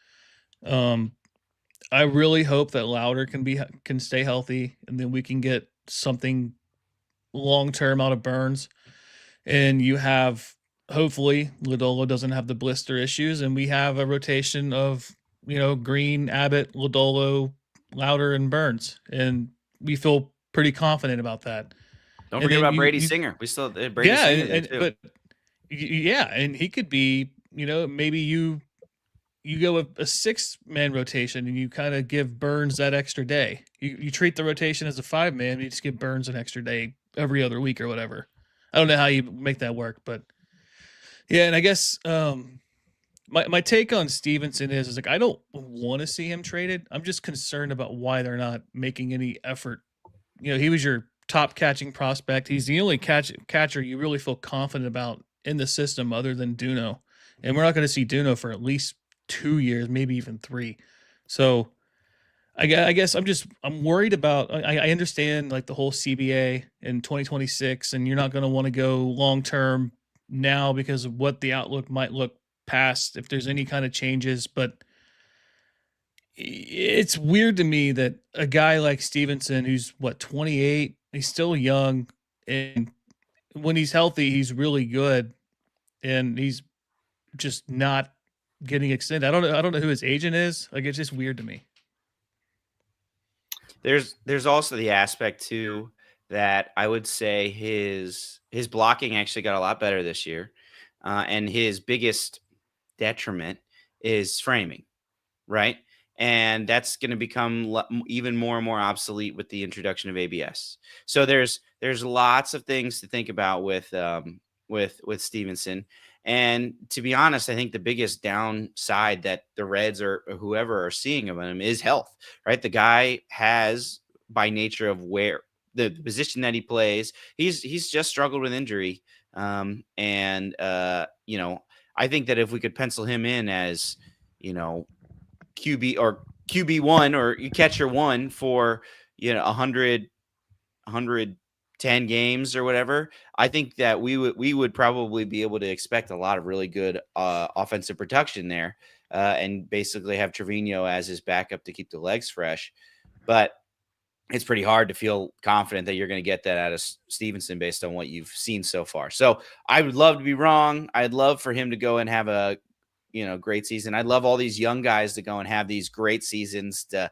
I really hope that Louder can stay healthy, and then we can get something long term out of Burns. And you have, hopefully, Lodolo doesn't have the blister issues, and we have a rotation of Green, Abbott, Lodolo, Louder, and Burns, and we feel pretty confident about that. Don't forget about Brady Singer. We still Brady Singer there too. But yeah, and he could be, maybe you go with a 6-man rotation and you kind of give Burns that extra day. You treat the rotation as a 5-man, you just give Burns an extra day every other week or whatever. I don't know how you make that work, but yeah. And I guess my take on Stevenson is like, I don't want to see him traded. I'm just concerned about why they're not making any effort. He was your top catching prospect. He's the only catcher you really feel confident about in the system other than Duno. And we're not going to see Duno for at least 2 years, maybe even 3. So I guess I'm worried about, I understand like the whole CBA in 2026, and you're not going to want to go long-term now because of what the outlook might look past if there's any kind of changes. But it's weird to me that a guy like Stevenson, who's 28, he's still young, and when he's healthy, he's really good, and he's just not getting extended. I don't know who his agent is. Like, it's just weird to me. There's also the aspect too that I would say his blocking actually got a lot better this year, and his biggest detriment is framing, right? And that's going to become even more and more obsolete with the introduction of ABS. So there's lots of things to think about with Stevenson. And to be honest, I think the biggest downside that the Reds or whoever are seeing of him is health, right? The guy has, by nature of where the position that he plays, he's just struggled with injury. I think that if we could pencil him in as, QB or QB1 or catcher 1 for, 110 games or whatever, I think that we would probably be able to expect a lot of really good offensive production there, and basically have Trevino as his backup to keep the legs fresh. But it's pretty hard to feel confident that you're going to get that out of Stevenson based on what you've seen so far. So I would love to be wrong. I'd love for him to go and have a great season. I'd love all these young guys to go and have these great seasons to,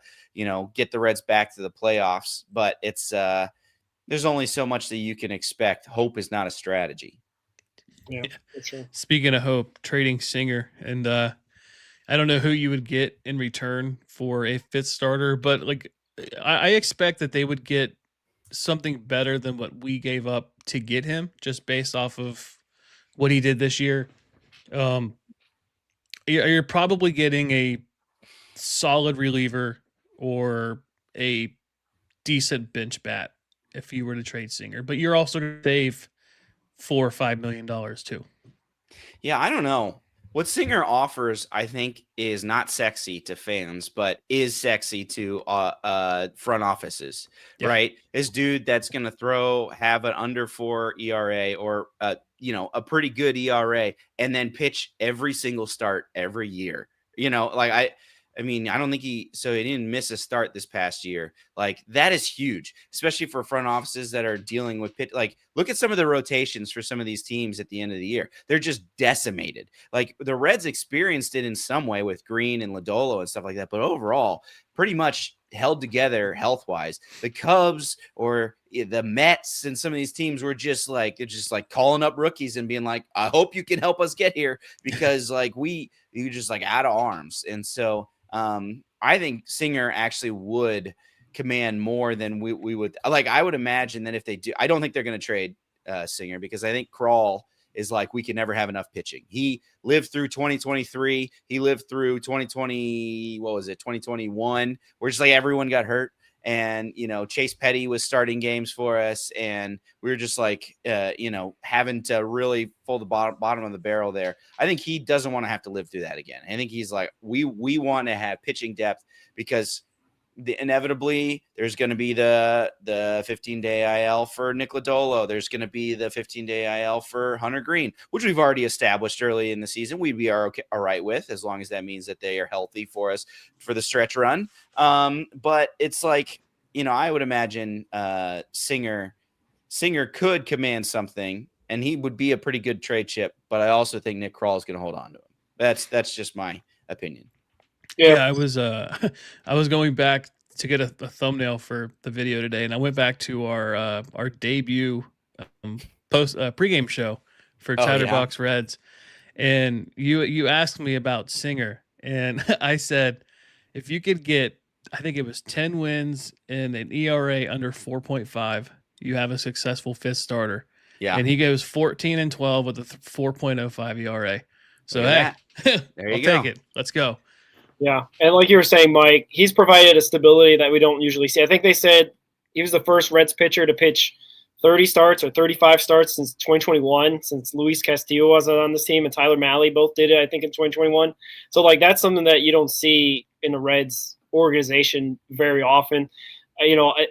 get the Reds back to the playoffs. But it's there's only so much that you can expect. Hope is not a strategy. Yeah, for sure. Speaking of hope, trading Singer, and I don't know who you would get in return for a fifth starter, but like I expect that they would get something better than what we gave up to get him, just based off of what he did this year. You're probably getting a solid reliever or a decent bench bat if you were to trade Singer, but you're also going to save $4 or $5 million too. Yeah, I don't know. What Singer offers, I think, is not sexy to fans, but is sexy to front offices, Yeah. right? This dude that's going to have an under 4 ERA or a pretty good ERA, and then pitch every single start every year. I mean, I don't think he didn't miss a start this past year. Like, that is huge, especially for front offices that are dealing with pitch. Like, look at some of the rotations for some of these teams at the end of the year. They're just decimated. Like, the Reds experienced it in some way with Green and Lodolo and stuff like that, but overall, pretty much held together health-wise. The Cubs or the Mets and some of these teams were just like calling up rookies and being like, I hope you can help us get here, because like you just like out of arms. And so I think Singer actually would command more than we would. Like, I would imagine that if they do, I don't think they're going to trade Singer, because I think Krall is like, we can never have enough pitching. He lived through 2023. He lived through 2021, where just like everyone got hurt. And, Chase Petty was starting games for us. And we were just like, having to really pull the bottom of the barrel there. I think he doesn't want to have to live through that again. I think he's like, we want to have pitching depth, because inevitably there's going to be the 15-day IL for Nick Lodolo. There's going to be the 15-day IL for Hunter Green, which we've already established early in the season we'd be all right with, as long as that means that they are healthy for us for the stretch run. But it's like, I would imagine Singer could command something, and he would be a pretty good trade chip. But I also think Nick Krall is going to hold on to him. That's just my opinion. Yeah, I was going back to get a thumbnail for the video today, and I went back to our debut pregame show for Chatterbox Reds, and you asked me about Singer, and I said, if you could get, I think it was 10 wins and an ERA under 4.5, you have a successful fifth starter. Yeah, and he goes 14-12 with a 4.05 ERA. So there I'll you go. take it. Let's go. Yeah, and like you were saying, Mike, he's provided a stability that we don't usually see. I think they said he was the first Reds pitcher to pitch 30 starts or 35 starts since 2021, since Luis Castillo wasn't on this team and Tyler Mahle both did it, I think, in 2021. So, like, that's something that you don't see in the Reds organization very often.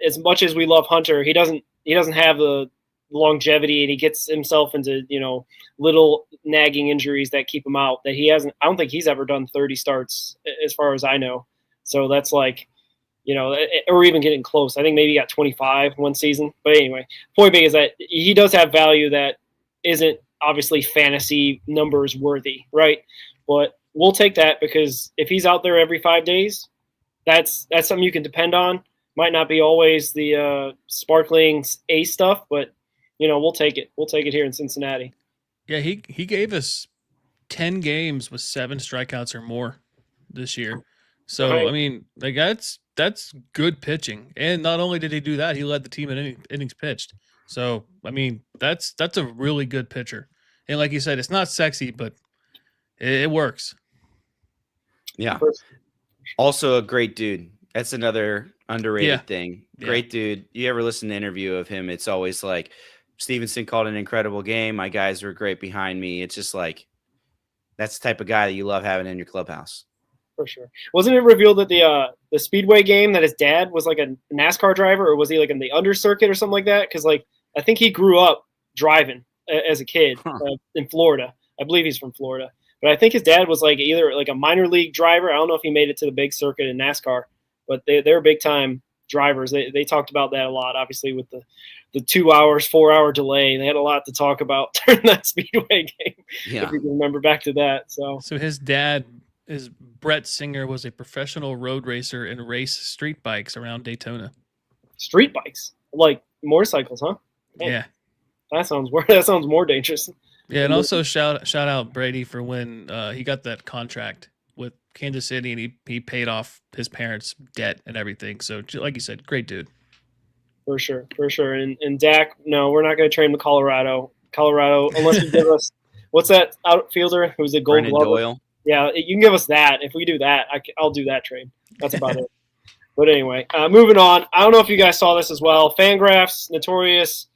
As much as we love Hunter, he doesn't have the longevity, and he gets himself into little nagging injuries that keep him out. That he hasn't. I don't think he's ever done 30 starts, as far as I know. So that's like, or even getting close. I think maybe he got 25 one season. But anyway, point being is that he does have value that isn't obviously fantasy numbers worthy, right? But we'll take that, because if he's out there every 5 days, that's something you can depend on. Might not be always the sparkling A stuff, but we'll take it. We'll take it here in Cincinnati. Yeah, he gave us 10 games with 7 strikeouts or more this year. So, Right. I mean, like, that's good pitching. And not only did he do that, he led the team in innings pitched. So, I mean, that's a really good pitcher. And like you said, it's not sexy, but it works. Yeah. Also a great dude. That's another underrated thing. Great dude. You ever listen to an interview of him? It's always like, Stevenson called an incredible game. My guys were great behind me. It's just like, that's the type of guy that you love having in your clubhouse. For sure. Wasn't it revealed that the Speedway game, that his dad was like a NASCAR driver, or was he like in the under circuit or something like that? Because like, I think he grew up driving as a kid in Florida. I believe he's from Florida. But I think his dad was like either like a minor league driver. I don't know if he made it to the big circuit in NASCAR, but they're big time drivers. They talked about that a lot, obviously, with the 2 hours, 4 hour delay. They had a lot to talk about during that Speedway game. Yeah. If you can remember back to that. So his dad Brett Singer was a professional road racer and raced street bikes around Daytona. Street bikes, like motorcycles, huh? Man, Yeah. That sounds more dangerous. Yeah, and also shout out Brady for when he got that contract with Kansas City, and he paid off his parents' debt and everything. So, like you said, great dude. For sure. And Dak, no, we're not going to trade him to Colorado, unless you give us what's that outfielder who's a Gold Brendan Glover? Doyle. Yeah, you can give us that. If we do that, I'll do that trade. That's about it. But anyway, moving on. I don't know if you guys saw this as well. Fangraphs, notorious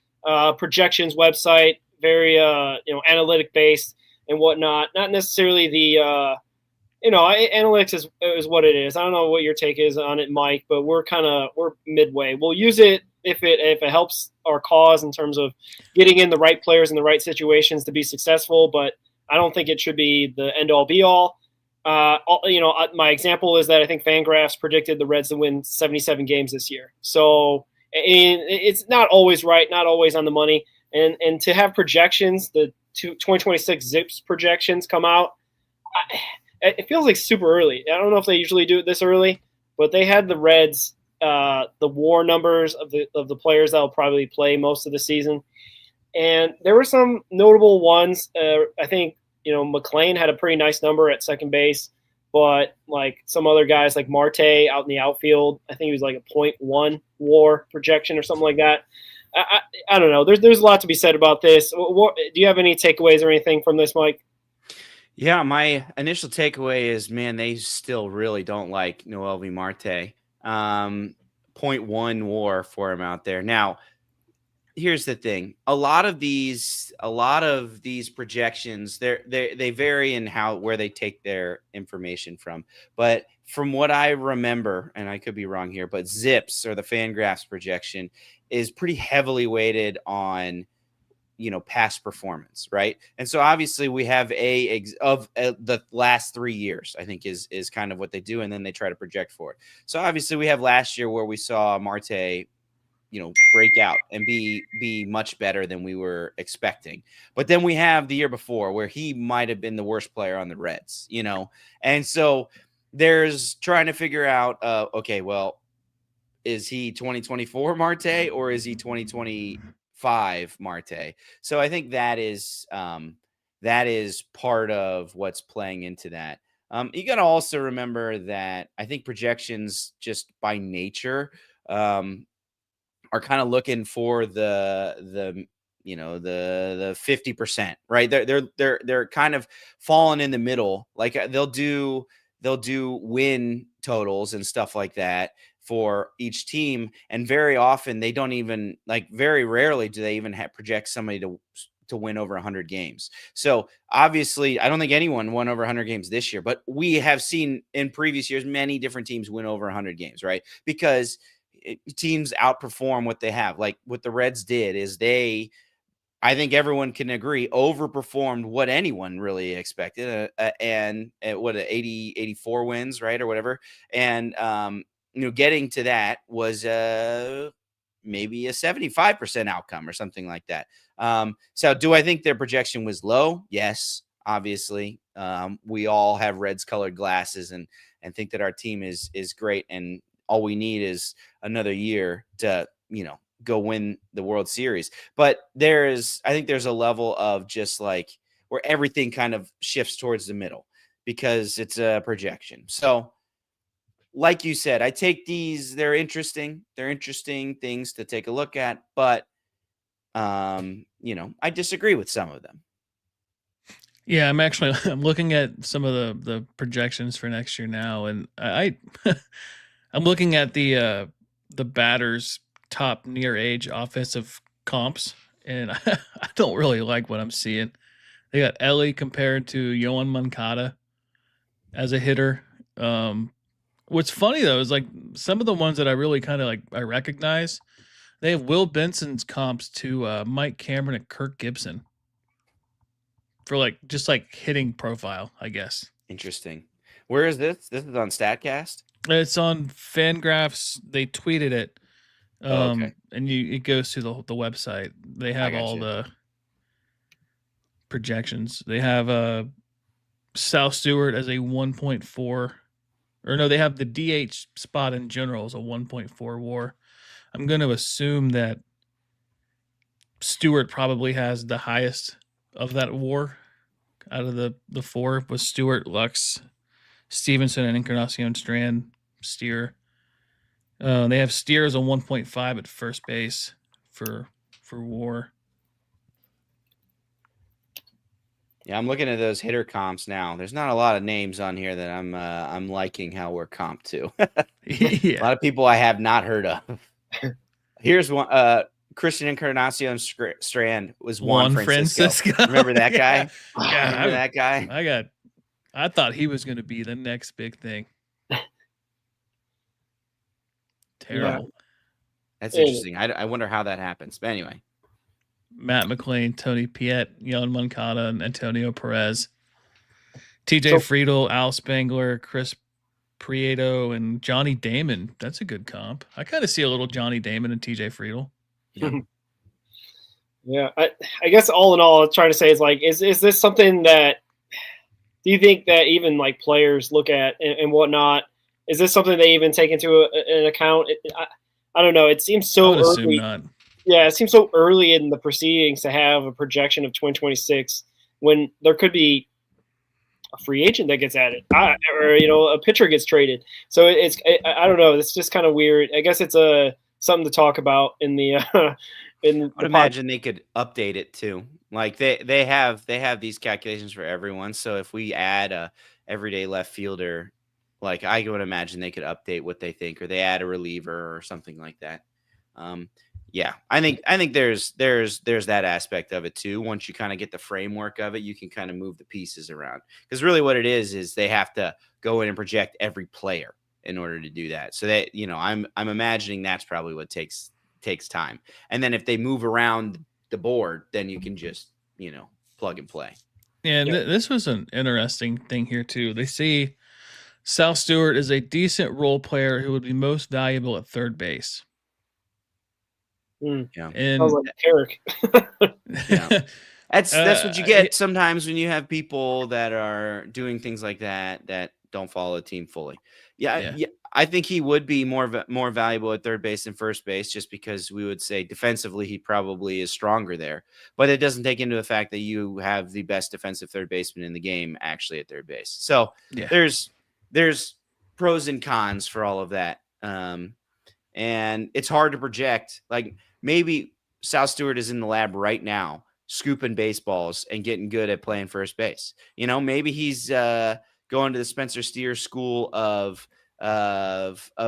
projections website, very analytic based. and whatnot. Not necessarily the analytics is what it is. I don't know what your take is on it, Mike, but we're midway. We'll use it if it helps our cause in terms of getting in the right players in the right situations to be successful. But I don't think it should be the end all be all. My example is that I think Fangraphs predicted the Reds to win 77 games this year. So it's not always right, not always on the money. And to have projections, the 2026 Zips projections come out, it feels like super early. I don't know if they usually do it this early, but they had the Reds, the WAR numbers of the players that will probably play most of the season, and there were some notable ones. I think McLean had a pretty nice number at second base, but like some other guys like Marte out in the outfield, I think he was like a .1 WAR projection or something like that. I don't know. There's a lot to be said about this. Do you have any takeaways or anything from this, Mike? Yeah, my initial takeaway is, man, they still really don't like Noelvi Marte. .1 WAR for him out there. Now, here's the thing: a lot of these projections, they vary in where they take their information from. But from what I remember, and I could be wrong here, but Zips, or the Fangraphs projection, is pretty heavily weighted on past performance, right? And so obviously we have the last 3 years, I think is kind of what they do, and then they try to project for it. So obviously we have last year where we saw Marte break out and be much better than we were expecting. But then we have the year before where he might have been the worst player on the Reds, and so there's trying to figure out, okay, well, is he 2024 Marte or is he 2025 Marte? So I think that is part of what's playing into that. You got to also remember that I think projections, just by nature, are kind of looking for the 50%, right? They're kind of falling in the middle. Like they'll do win totals and stuff like that for each team, and very often they don't even, very rarely do they even project somebody to win over 100 games. So obviously I don't think anyone won over 100 games this year, but we have seen in previous years many different teams win over 100 games, right? Because teams outperform what they have. Like what the Reds did is I think everyone can agree, overperformed what anyone really expected, and what 84 wins, right, or whatever. And getting to that was maybe a 75% outcome or something like that. So do I think their projection was low? Yes, obviously. We all have Reds colored glasses and think that our team is great, and all we need is another year to go win the World Series. But I think there's a level of just like where everything kind of shifts towards the middle because it's a projection. So like you said, I take these, they're interesting things to take a look at, but I disagree with some of them. Yeah, I'm looking at some of the projections for next year now, and I'm looking at the batters' top near age offensive comps, and I don't really like what I'm seeing. They got Ellie compared to Yohan Moncada as a hitter. What's funny though is like some of the ones that I really kind of I recognize. They have Will Benson's comps to Mike Cameron and Kirk Gibson for just hitting profile, I guess. Interesting. Where is this? This is on StatCast? It's on Fangraphs. They tweeted it. Okay. And it goes to the website. They have all the projections. They have Sal Stewart as a 1.4, or no, they have the DH spot in general as a 1.4 WAR. I'm going to assume that Stewart probably has the highest of that WAR out of the four, with Stewart, Lux, Stevenson, and Encarnacion Strand, Steer. They have Steer as a 1.5 at first base for WAR. Yeah, I'm looking at those hitter comps now. There's not a lot of names on here that I'm liking how we're comped to. Yeah. A lot of people I have not heard of. Here's one. Christian Encarnacion Strand was Juan Juan Francisco. Francisco. Remember that Yeah. guy? Yeah, Remember that guy? I thought he was going to be the next big thing. Terrible. That's interesting. I wonder how that happens. But anyway. Matt McLean, Tony Piet, Yon Moncada, and Antonio Perez. TJ Friedel, Al Spangler, Chris Prieto, and Johnny Damon. That's a good comp. I kind of see a little Johnny Damon and TJ Friedel. Yeah. Yeah, I guess all in all, I'm trying to say is like, is this something that, do you think that even like players look at and whatnot, is this something they even take into an account? I don't know. It seems so I would assume early. not. Yeah, it seems so early in the proceedings to have a projection of 2026 when there could be a free agent that gets added, or a pitcher gets traded. So I don't know. It's just kind of weird. I guess it's something to talk about in the in. I would imagine they could update it too. Like they have these calculations for everyone. So if we add a everyday left fielder, like I would imagine they could update what they think, or they add a reliever or something like that. Yeah, I think there's that aspect of it too. Once you kind of get the framework of it, you can kind of move the pieces around. Because really, what it is they have to go in and project every player in order to do that. So that I'm imagining that's probably what takes time. And then if they move around the board, then you can just plug and play. And this was an interesting thing here too. They see Sal Stewart is a decent role player who would be most valuable at third base. Yeah, and sounds like Eric. Yeah. That's what you get sometimes when you have people that are doing things like that don't follow a team fully. Yeah, I think he would be more valuable at third base than first base, just because we would say defensively he probably is stronger there. But it doesn't take into the fact that you have the best defensive third baseman in the game actually at third base. So there's pros and cons for all of that. And it's hard to project. Like maybe Sal Stewart is in the lab right now, scooping baseballs and getting good at playing first base. Maybe he's going to the Spencer Steer School of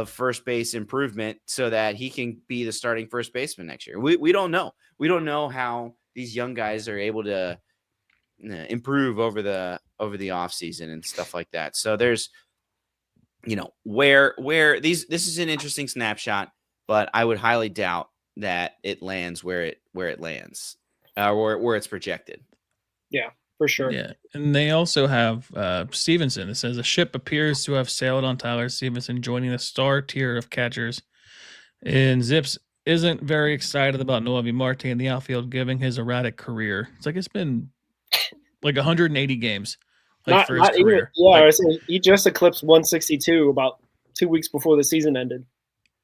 first base improvement so that he can be the starting first baseman next year. We don't know. We don't know how these young guys are able to improve over the offseason and stuff like that. So there's where this is an interesting snapshot, but I would highly doubt that it lands where it lands, where it's projected. Yeah, for sure. Yeah, and they also have Stevenson. It says a ship appears to have sailed on Tyler Stevenson, joining the star tier of catchers. And Zips isn't very excited about Noelvi Marte in the outfield, given his erratic career. It's like it's been like 180 games. For his career. He just eclipsed 162 about 2 weeks before the season ended.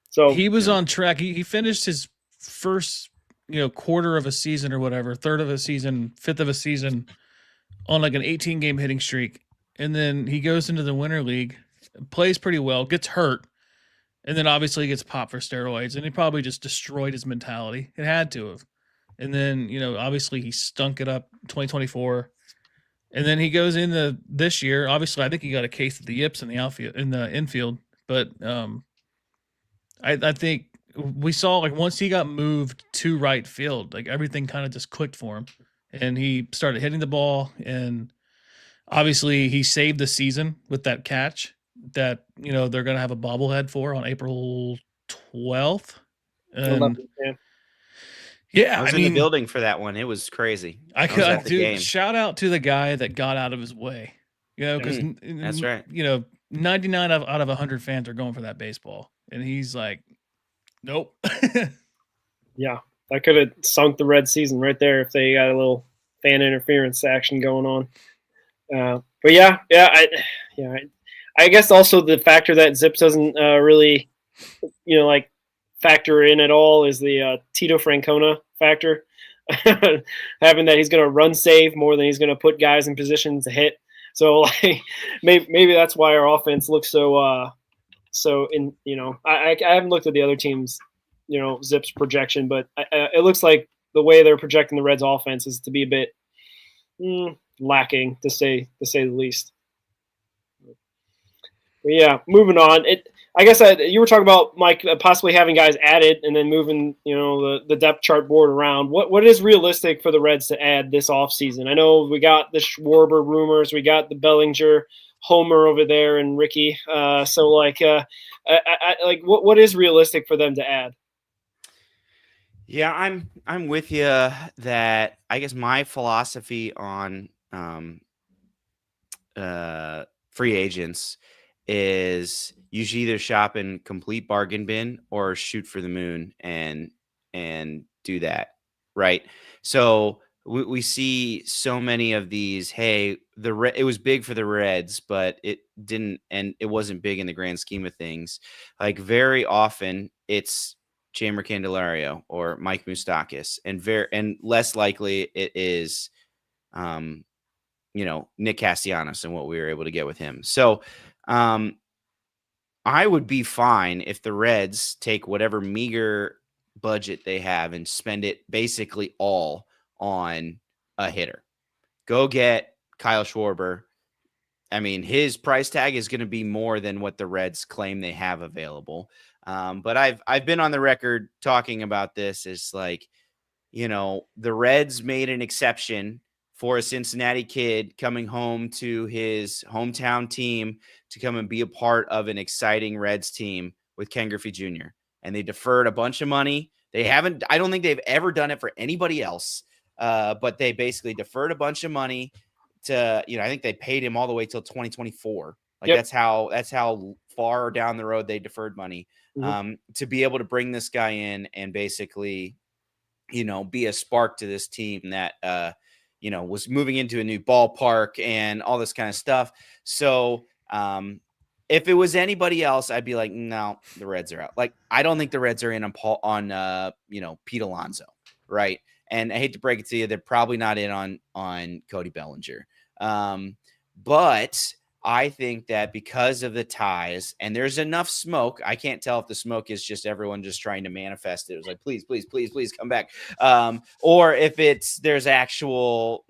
So he was on track. He finished his first, quarter of a season or whatever, third of a season, fifth of a season on like an 18-game hitting streak. And then he goes into the Winter League, plays pretty well, gets hurt, and then obviously gets popped for steroids. And he probably just destroyed his mentality. It had to have. And then, obviously he stunk it up 2024. And then he goes into this year. Obviously, I think he got a case of the yips in the outfield, in the infield. But I think we saw like once he got moved to right field, like everything kind of just clicked for him, and he started hitting the ball. And obviously, he saved the season with that catch that they're going to have a bobblehead for on April 12th. And I was in the building for that one. It was crazy. Shout out to the guy that got out of his way. Because that's right. 99 out of 100 fans are going for that baseball, and he's like, nope. Yeah, that could have sunk the Red season right there if they got a little fan interference action going on. But I guess also the factor that Zips doesn't really, factor in at all is the Tito Francona factor, having that he's going to run save more than he's going to put guys in position to hit. So maybe that's why our offense looks so in. I haven't looked at the other teams, Zips projection, but it looks like the way they're projecting the Reds offense is to be a bit lacking, to say the least. But yeah, moving on. I guess you were talking about Mike possibly having guys added and then moving, the depth chart board around. What is realistic for the Reds to add this offseason? I know we got the Schwarber rumors, we got the Bellinger, Homer over there, and Ricky. So like what is realistic for them to add? Yeah, I'm with you that I guess my philosophy on free agents is you should either shop in complete bargain bin or shoot for the moon and do that, right? So we see so many of these. Hey, it was big for the Reds, but it didn't, and it wasn't big in the grand scheme of things. Like very often, it's Jeimer Candelario or Mike Moustakas, and less likely it is Nick Castellanos and what we were able to get with him. So I would be fine if the Reds take whatever meager budget they have and spend it basically all on a hitter. Go get Kyle Schwarber. I mean, his price tag is going to be more than what the Reds claim they have available. But I've been on the record talking about this. It's like, the Reds made an exception for a Cincinnati kid coming home to his hometown team to come and be a part of an exciting Reds team with Ken Griffey Jr. And they deferred a bunch of money. I don't think they've ever done it for anybody else. But they basically deferred a bunch of money to, I think they paid him all the way till 2024. Like Yep. that's how far down the road they deferred money to be able to bring this guy in and basically, be a spark to this team that, was moving into a new ballpark and all this kind of stuff. So, if it was anybody else, I'd be like, no, the Reds are out. Like, I don't think the Reds are in on Pete Alonso, right? And I hate to break it to you, they're probably not in on Cody Bellinger. But I think that because of the ties, and there's enough smoke, I can't tell if the smoke is just everyone just trying to manifest it. It was like, please, please, please, please come back. Or if there's actual,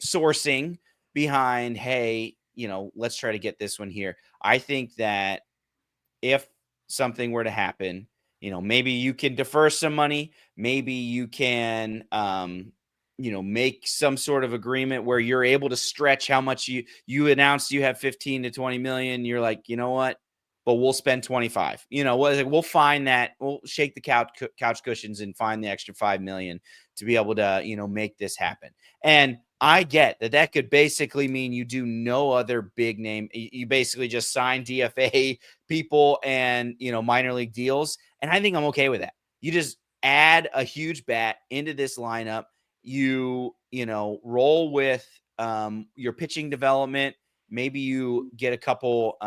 sourcing behind, hey, let's try to get this one here. I think that if something were to happen, maybe you can defer some money. Maybe you can, make some sort of agreement where you're able to stretch how much you announced you have 15 to 20 million. You're like, you know what? But we'll spend 25. We'll find that. We'll shake the couch cushions and find the extra 5 million to be able to, make this happen. And I get that could basically mean you do no other big name. You basically just sign DFA people and, minor league deals. And I think I'm okay with that. You just add a huge bat into this lineup. You roll with your pitching development. Maybe you get a couple,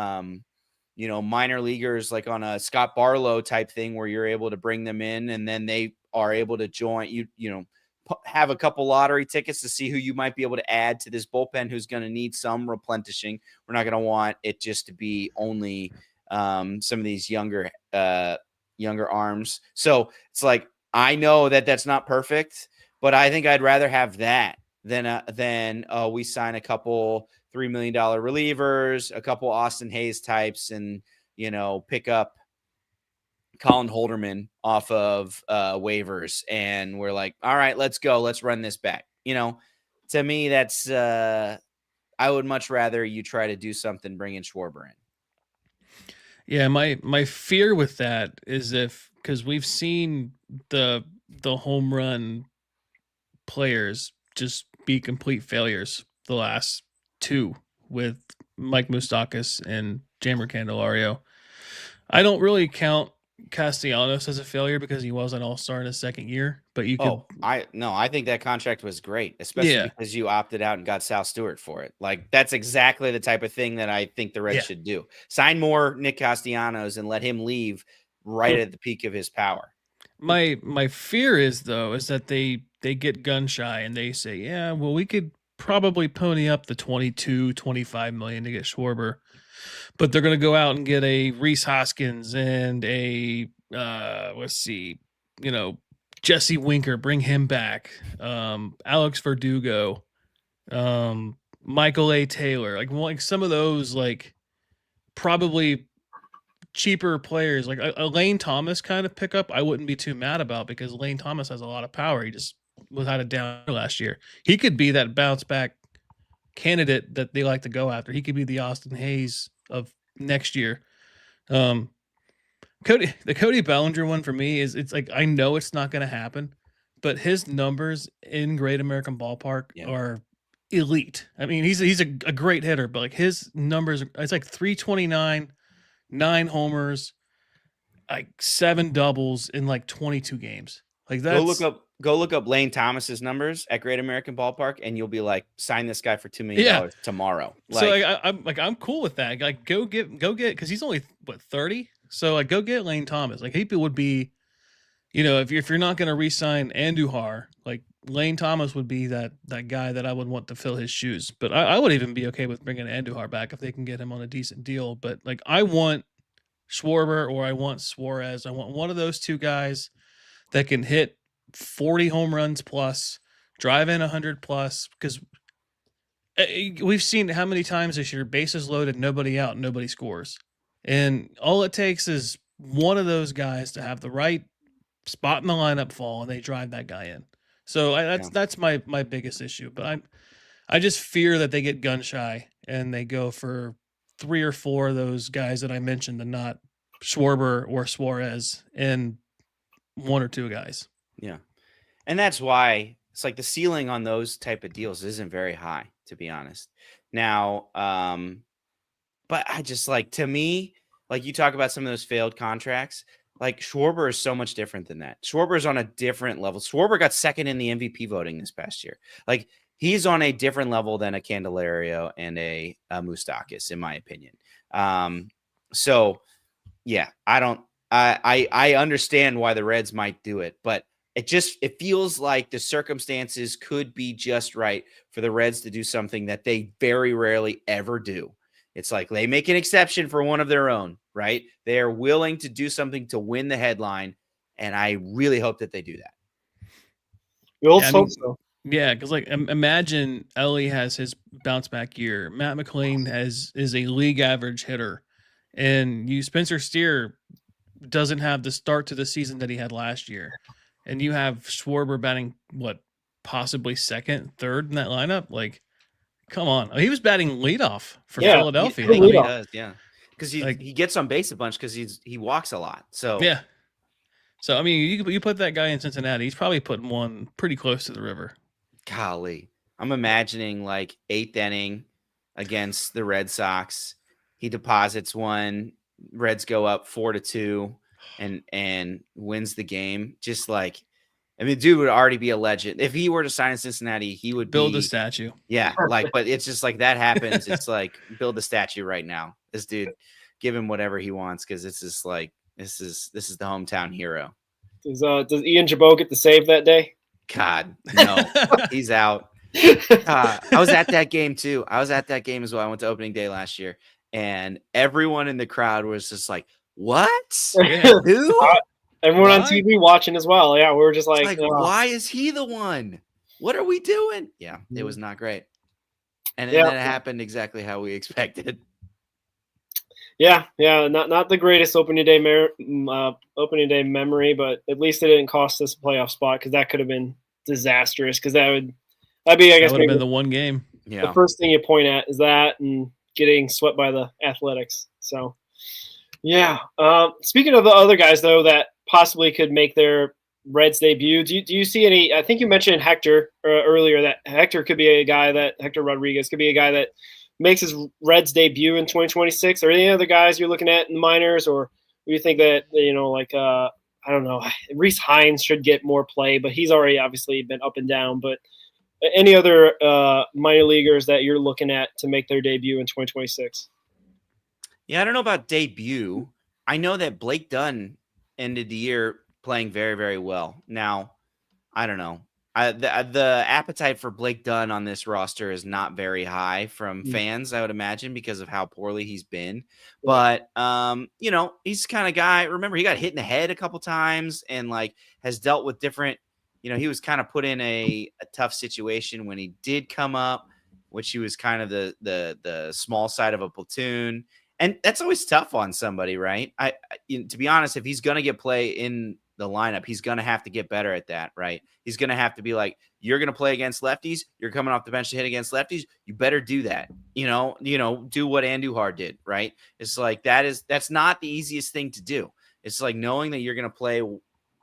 minor leaguers like on a Scott Barlow type thing where you're able to bring them in and then they are able to join have a couple lottery tickets to see who you might be able to add to this bullpen who's going to need some replenishing. We're not going to want it just to be only some of these younger arms. So it's like, I know that that's not perfect, but I think I'd rather have that than we sign a couple $3 million relievers, a couple Austin Hayes types, and, pick up Colin Holderman off of waivers. And we're like, all right, let's go. Let's run this back. To me, that's I would much rather you try to do something, bring in Schwarber in. Yeah, my fear with that is because we've seen the home run players just be complete failures the last two with Mike Moustakas and Jeimer Candelario. I don't really count Castellanos as a failure because he was an all-star in his second year, but you could. I think that contract was great, especially because you opted out and got Sal Stewart for it. Like, that's exactly the type of thing that I think the Reds should do. Sign more Nick Castellanos and let him leave right at the peak of his power. My fear is that they get gun shy and they say, yeah, well, we could probably pony up the 22-25 million to get Schwarber, but they're going to go out and get a Rhys Hoskins and a Jesse Winker, bring him back, Alex Verdugo, Michael A. Taylor, like some of those, like probably cheaper players like a Lane Thomas kind of pickup, I wouldn't be too mad about because Lane Thomas has a lot of power. He just was had a down year last year. He could be that bounce back candidate that they like to go after. He could be the Austin Hayes of next year. The Cody Bellinger one for me is it's like I know it's not going to happen, but his numbers in Great American Ballpark are elite. I mean, he's a great hitter, but like his numbers, it's like 329, 9 homers, like 7 doubles in like 22 games. Like that's Go look up Lane Thomas's numbers at Great American Ballpark, and you'll be like, sign this guy for $2 million tomorrow. So I'm cool with that. Like go get because he's only 30. So like go get Lane Thomas. Like he would be, if you're not going to re-sign Andujar, like Lane Thomas would be that guy that I would want to fill his shoes. But I would even be okay with bringing Andujar back if they can get him on a decent deal. But like I want Schwarber or I want Suarez. I want one of those two guys that can hit 40 home runs plus, drive in 100 plus, because we've seen how many times this year bases loaded, nobody out, nobody scores. And all it takes is one of those guys to have the right spot in the lineup fall and they drive that guy in. So that's my biggest issue. But I just fear that they get gun shy and they go for 3 or 4 of those guys that I mentioned and not Schwarber or Suarez and 1 or 2 guys. Yeah. And that's why it's like the ceiling on those type of deals isn't very high, to be honest. Now, but I just like, to me, like you talk about some of those failed contracts, like Schwarber is so much different than that. Schwarber is on a different level. Schwarber got second in the MVP voting this past year. Like he's on a different level than a Candelario and a Moustakas, in my opinion. So yeah, I understand why the Reds might do it, but it feels like the circumstances could be just right for the Reds to do something that they very rarely ever do. It's like they make an exception for one of their own, right? They are willing to do something to win the headline, and I really hope that they do that. Let's hope so. Yeah, because like imagine Ellie has his bounce back year. Matt McLean is a league average hitter, and Spencer Steer doesn't have the start to the season that he had last year. And you have Schwarber batting possibly second, third in that lineup. Like, come on, he was batting leadoff for Philadelphia. He does, because he gets on base a bunch because he walks a lot. So yeah. So I mean, you put that guy in Cincinnati, he's probably putting one pretty close to the river. Golly, I'm imagining like 8th inning against the Red Sox. He deposits one. Reds go up 4-2. And wins the game. Just like, I mean, dude would already be a legend. If he were to sign in Cincinnati, he would build a statue. Yeah, like, but it's just like that happens. It's like build a statue right now. This dude, give him whatever he wants because it's just like this is the hometown hero. Does Ian Jabot get the save that day? God, no, he's out. I was at that game too. I was at that game as well. I went to opening day last year, and everyone in the crowd was just like, what? Who? Everyone on TV watching as well. Yeah, we were just like why is he the one? What are we doing? Yeah, it was not great. And then it happened exactly how we expected. Yeah, not the greatest opening day memory, but at least it didn't cost us a playoff spot because that could have been disastrous. Because that'd be, I guess, would have been the one game. Yeah, the first thing you point at is that and getting swept by the Athletics. So. Yeah. Speaking of the other guys, though, that possibly could make their Reds debut, do you see any? I think you mentioned Hector earlier. That Hector Rodriguez could be a guy that makes his Reds debut in 2026. Are there any other guys you're looking at in the minors, or do you think that I don't know, Reese Hines should get more play, but he's already obviously been up and down. But any other minor leaguers that you're looking at to make their debut in 2026? Yeah, I don't know about debut. I know that Blake Dunn ended the year playing very, very well. Now, I don't know. The appetite for Blake Dunn on this roster is not very high from fans, I would imagine, because of how poorly he's been. But, he's the kind of guy. Remember, he got hit in the head a couple times and, like, has dealt with different – he was kind of put in a tough situation when he did come up, which he was kind of the small side of a platoon. And that's always tough on somebody, right? To be honest, if he's going to get play in the lineup, he's going to have to get better at that, right? He's going to have to be like, you're going to play against lefties. You're coming off the bench to hit against lefties. You better do that. Do what Andujar did, right? It's like that's not the easiest thing to do. It's like knowing that you're going to play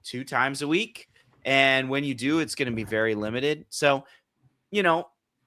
2 times a week, and when you do, it's going to be very limited. So,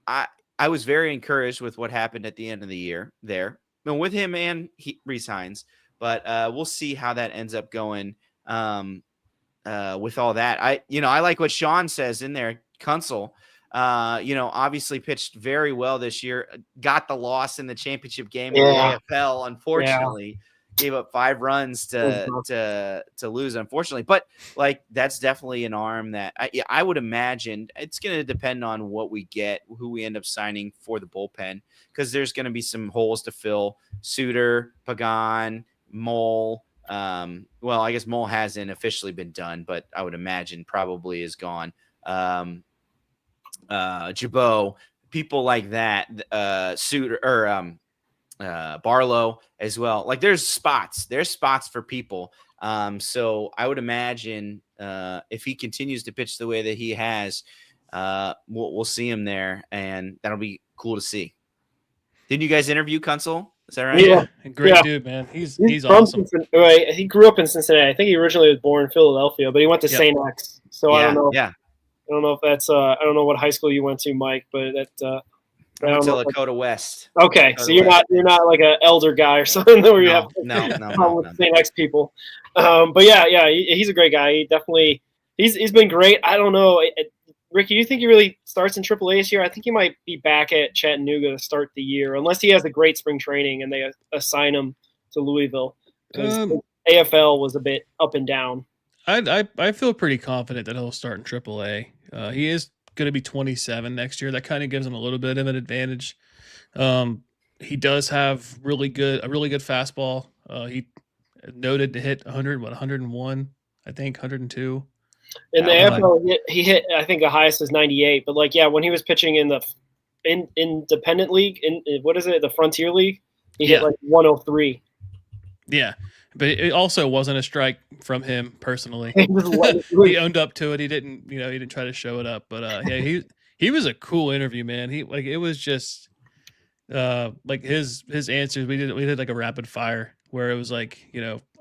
I was very encouraged with what happened at the end of the year there. With him and he resigns, but we'll see how that ends up going with all that. I like what Sean says in there. Kunzel, obviously pitched very well this year. Got the loss in the championship game in the AFL. Unfortunately, gave up 5 runs to lose. Unfortunately, but like that's definitely an arm that I would imagine it's going to depend on what we get, who we end up signing for the bullpen, because there's going to be some holes to fill. Suter, Pagan, Mole. Well, I guess Mole hasn't officially been done, but I would imagine probably is gone. Jabot, people like that, Suter or Barlow as well. Like there's spots for people. So I would imagine if he continues to pitch the way that he has, we'll see him there, and that'll be cool to see. Didn't you guys interview Kunzel? Is that right? Yeah, great dude, man. He's awesome. He grew up in Cincinnati. I think he originally was born in Philadelphia, but he went to St. X. So I don't know. Yeah. I don't know if that's. I don't know what high school you went to, Mike, but that. I went to Lakota West. Okay, Dakota so you're West. not like an elder guy or something where you have no. with St. X people. But yeah, he's a great guy. He definitely he's been great. I don't know. Ricky, do you think he really starts in AAA this year? I think he might be back at Chattanooga to start the year, unless he has a great spring training and they assign him to Louisville. Because AFL was a bit up and down. I feel pretty confident that he'll start in AAA. He is going to be 27 next year. That kind of gives him a little bit of an advantage. He does have a really good fastball. He noted to hit 101, I think 102. In the AFL, he hit, I think the highest is 98. But when he was pitching in the independent league, what is it, the Frontier League, he hit 103. Yeah, but it also wasn't a strike from him personally. He owned up to it. He didn't try to show it up. But he was a cool interview, man. It was just his answers. We did like a rapid fire where it was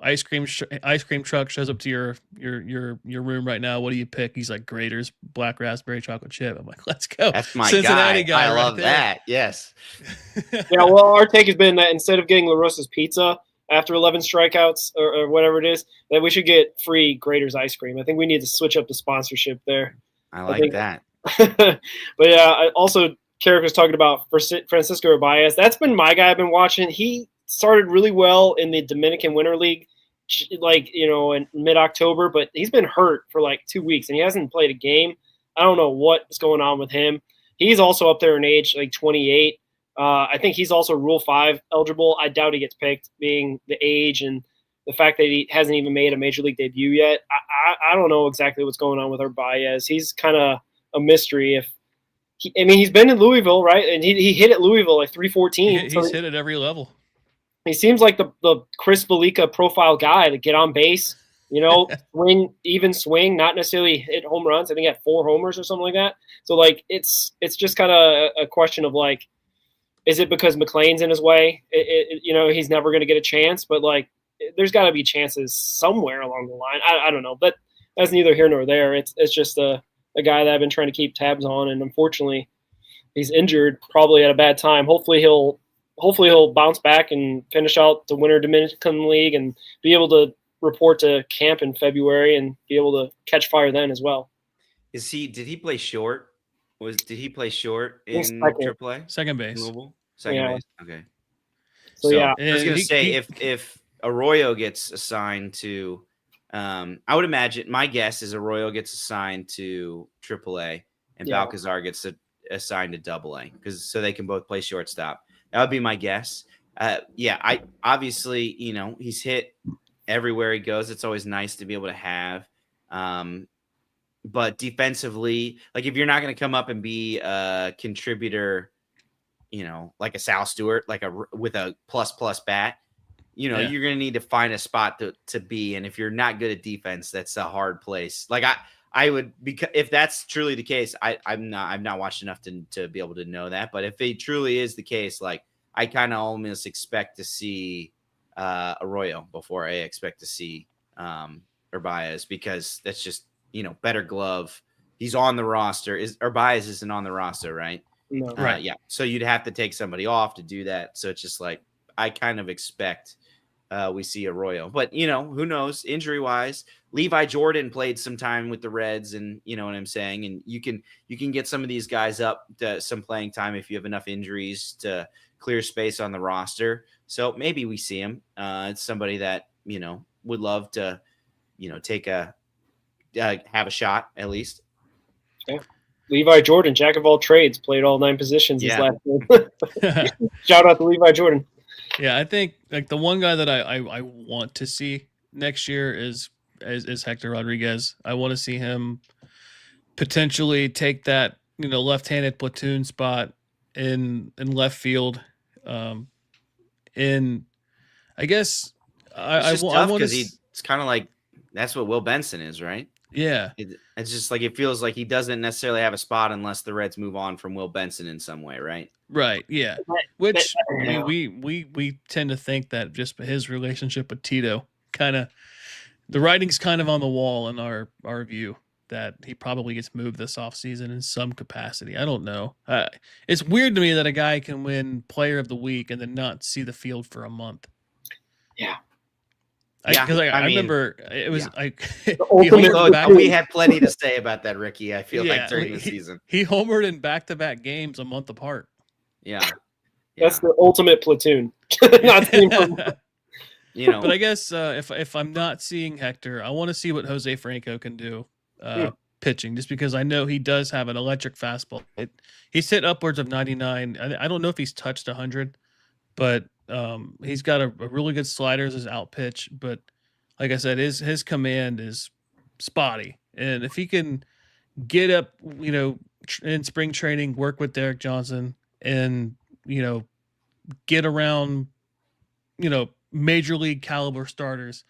ice cream truck shows up to your room right now. What do you pick? He's like Grater's black raspberry chocolate chip. I'm like, let's go. That's my Cincinnati guy. I love that. Yes. Yeah. Well, our take has been that instead of getting La Rosa's pizza after 11 strikeouts or whatever it is, that we should get free Grater's ice cream. I think we need to switch up the sponsorship there. I like that. But yeah, also Carrick was talking about Francisco Urbaez. That's been my guy I've been watching. He started really well in the Dominican Winter League, in mid-October, but he's been hurt for 2 weeks and he hasn't played a game. I don't know what's going on with him. He's also up there in age, 28. I think he's also Rule 5 eligible. I doubt he gets picked, being the age and the fact that he hasn't even made a major league debut yet. I don't know exactly what's going on with Urbaez. He's kind of a mystery. He's been in Louisville, right? And he hit at Louisville 314. He's hit at every level. He seems like the Chris Velica profile guy to get on base, swing, not necessarily hit home runs. I think he had 4 homers or something like that. So it's just kind of a question of is it because McLean's in his way? He's never going to get a chance, but there's got to be chances somewhere along the line. I don't know, but that's neither here nor there. It's just a guy that I've been trying to keep tabs on, and unfortunately, he's injured, probably at a bad time. Hopefully he'll bounce back and finish out the Winter Dominican League and be able to report to camp in February and be able to catch fire then as well. Did he play short? Did he play short in AAA? Second base. Louisville? Second base. Okay. So yeah. I was going to say if Arroyo gets assigned to I would imagine, my guess is Arroyo gets assigned to AAA and Balcazar gets assigned to AA, so they can both play shortstop. That would be my guess. I obviously, he's hit everywhere he goes. It's always nice to be able to have. But defensively, if you're not going to come up and be a contributor, like a Sal Stewart, with a plus bat, Yeah. you're going to need to find a spot to be. And if you're not good at defense, that's a hard place. Like I would, because if that's truly the case, I've not watched enough to be able to know that. But if it truly is the case, like I kind of almost expect to see Arroyo before I expect to see Urbaez, because that's just, better glove. He's on the roster. Urbaez isn't on the roster, right? No. Right. Yeah. So you'd have to take somebody off to do that. So it's just like, I kind of expect we see Arroyo, but who knows? Injury wise, Levi Jordan played some time with the Reds, and you know what I'm saying. And you can get some of these guys up to some playing time if you have enough injuries to clear space on the roster. So maybe we see him. It's somebody that would love to take have a shot at least. Yeah. Levi Jordan, jack of all trades, played all 9 positions his last game. Shout out to Levi Jordan. Yeah, I think like the one guy that I want to see next year is Hector Rodriguez. I want to see him potentially take that left-handed platoon spot in left field. And I guess It's I tough want because to. it's kind of like that's what Will Benson is, right? Yeah, It's just like it feels like he doesn't necessarily have a spot unless the Reds move on from Will Benson in some way, right? right. Yeah, which Yeah. we tend to think that just his relationship with Tito the writing's kind of on the wall in our view that he probably gets moved this offseason in some capacity. I don't know. It's weird to me that a guy can win Player of the Week and then not see the field for a month. Yeah. Because I mean, remember it was like he ultimate homered back- we had plenty to say about that, Ricky. I feel like during the season. he homered in back-to-back games a month apart. Yeah. That's the ultimate platoon. Not team from But I guess if I'm not seeing Hector, I want to see what Jose Franco can do pitching, just because I know he does have an electric fastball. He's hit upwards of 99. I don't know if he's touched 100, but he's got a really good slider as his out pitch. But like I said, his command is spotty, and if he can get up, in spring training, work with Derek Johnson, and get around, major league caliber starters,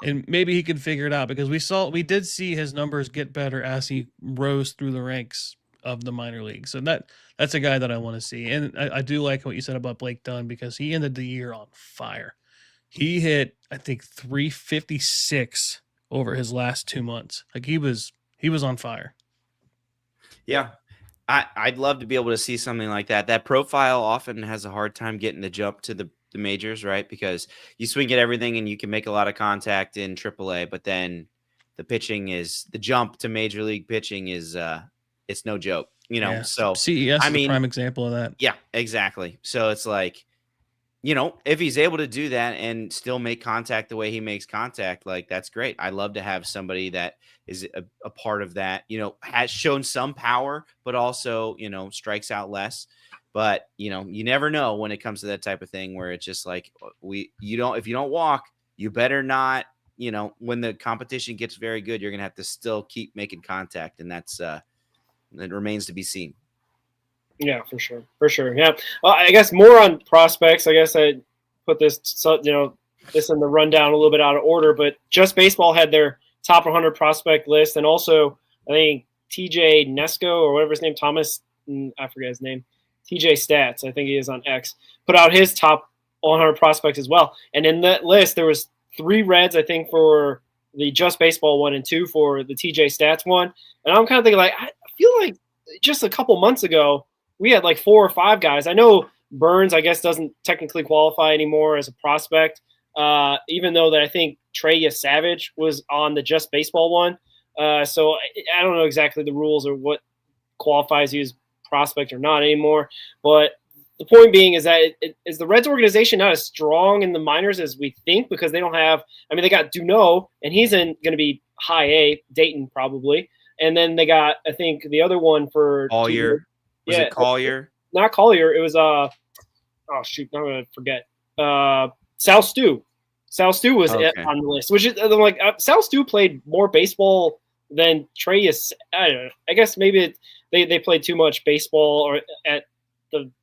and maybe he can figure it out, because we did see his numbers get better as he rose through the ranks of the minor leagues. So that's a guy that I want to see. And I do like what you said about Blake Dunn, because he ended the year on fire. He hit, I think, 356 over his last 2 months. Like he was on fire. Yeah. I'd love to be able to see something like that. That profile often has a hard time getting the jump to the majors, right? Because you swing at everything and you can make a lot of contact in AAA, but then the jump to major league pitching is it's no joke, Yeah. So CES is a prime example of that. Yeah, exactly. So it's like, if he's able to do that and still make contact the way he makes contact, like that's great. I love to have somebody that is a part of that, has shown some power, but also, strikes out less. But, you never know when it comes to that type of thing where it's just like if you don't walk, you better not, when the competition gets very good, you're going to have to still keep making contact. And that's, it remains to be seen. Yeah, for sure. Yeah. I guess more on prospects. I guess I put this, this in the rundown a little bit out of order, but Just Baseball had their top 100 prospect list. And also, I think TJ Nesco or whatever his name, Thomas, I forget his name, TJ Stats, I think he is on X, put out his top 100 prospects as well. And in that list, there was 3 Reds, I think, for the Just Baseball one and 2 for the TJ Stats one. And I'm kind of thinking, like, I feel like just a couple months ago, we had like 4 or 5 guys. I know Burns, I guess, doesn't technically qualify anymore as a prospect, even though that I think Trey Savage was on the Just Baseball one. So I don't know exactly the rules or what qualifies you as prospect or not anymore. But the point being is that is the Reds organization not as strong in the minors as we think, because they don't have – I mean, they got Duneau, and he's going to be high A, Dayton probably. And then they got, I think, the other one for – Collier. Was it Collier? Not Collier. It was I'm going to forget. Sal Stu. Sal Stu was Okay. on the list, which is I'm like Sal Stu played more baseball than Trey. I don't know. I guess maybe they played too much baseball or at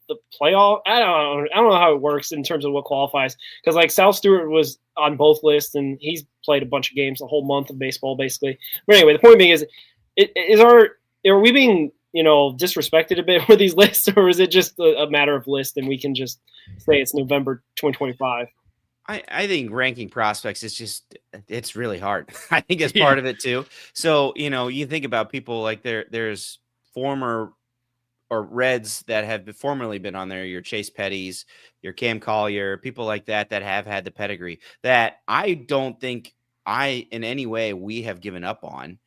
the playoff. I don't know how it works in terms of what qualifies, because like Sal Stewart was on both lists and he's played a bunch of games, the whole month of baseball basically. But anyway, the point being is, are we being disrespected a bit with these lists, or is it just a matter of list and we can just say it's November 2025? I think ranking prospects is it's really hard. I think it's part of it too. So, you think about people like there's former or Reds that have formerly been on there, your Chase Petties, your Cam Collier, people like that have had the pedigree that I don't think in any way we have given up on.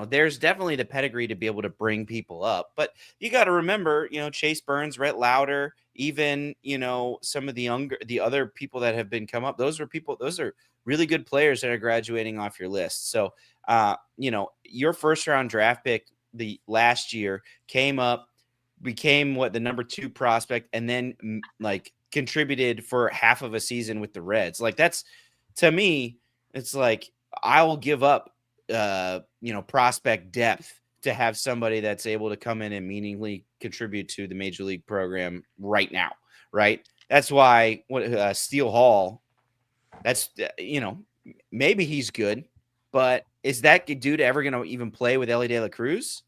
There's definitely the pedigree to be able to bring people up, but you got to remember, Chase Burns, Rhett Lauder, even, some of the other people that have been come up. Those are really good players that are graduating off your list. So, your first round draft pick the last year came up, became the number 2 prospect, and then like contributed for half of a season with the Reds. Like that's, to me, it's like I will give up prospect depth to have somebody that's able to come in and meaningfully contribute to the major league program right now. Right. That's why Steele Hall, that's, maybe he's good, but is that dude ever going to even play with Ellie De La Cruz?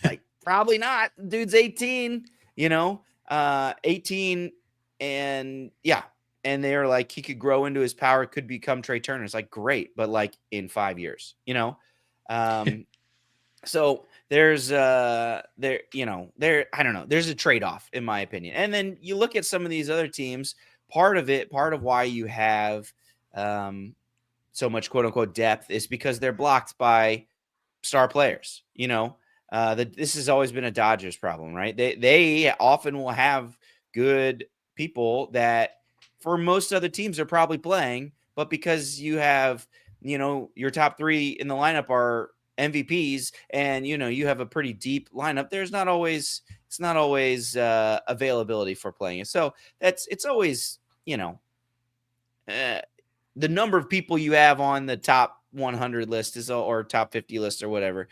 Like, probably not. Dude's 18, 18. And yeah. And they're like, he could grow into his power, could become Trey Turner. It's like, great. But like in 5 years, so there's I don't know. There's a trade-off in my opinion. And then you look at some of these other teams, part of why you have so much quote unquote depth is because they're blocked by star players. This has always been a Dodgers problem, right? They often will have good people that for most other teams are probably playing, but because you have, your top 3 in the lineup are MVPs and, you have a pretty deep lineup, it's not always availability for playing it. So it's always, the number of people you have on the top 100 list or top 50 list or whatever.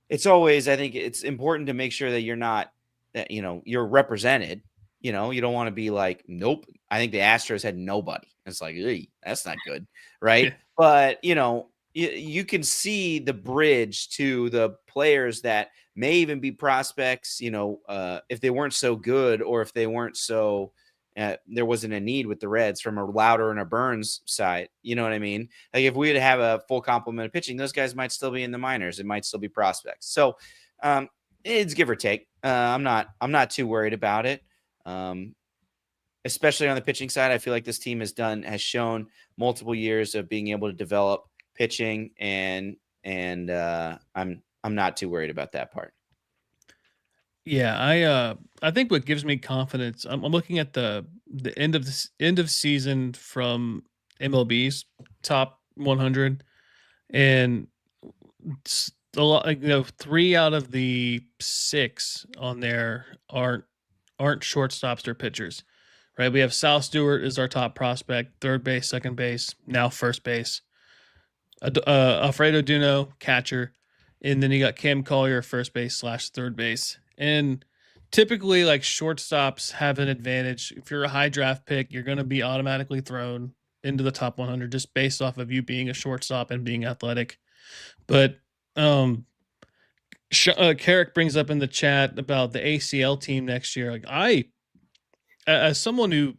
It's always, I think it's important to make sure that you're not, that, you're represented. You don't want to be like, nope. I think the Astros had nobody. It's like, that's not good. Right. Yeah. But, you can see the bridge to the players that may even be prospects, if they weren't so good or if they weren't so, there wasn't a need with the Reds from a Lauder and a Burns side. You know what I mean? Like if we had to have a full complement of pitching, those guys might still be in the minors. It might still be prospects. So it's give or take. I'm not too worried about it. Especially on the pitching side, I feel like this team has shown multiple years of being able to develop pitching, and I'm not too worried about that part. Yeah, I think what gives me confidence, I'm looking at the end of season from MLB's top 100, and it's a lot. 3 out of the 6 on there aren't shortstops or pitchers, right? We have Sal Stewart is our top prospect, third base, second base, now first base. Alfredo Duno, catcher, and then you got Cam Collier, first base / third base. And typically, like shortstops have an advantage. If you're a high draft pick, you're going to be automatically thrown into the top 100 just based off of you being a shortstop and being athletic. But Carrick brings up in the chat about the ACL team next year. Like as someone who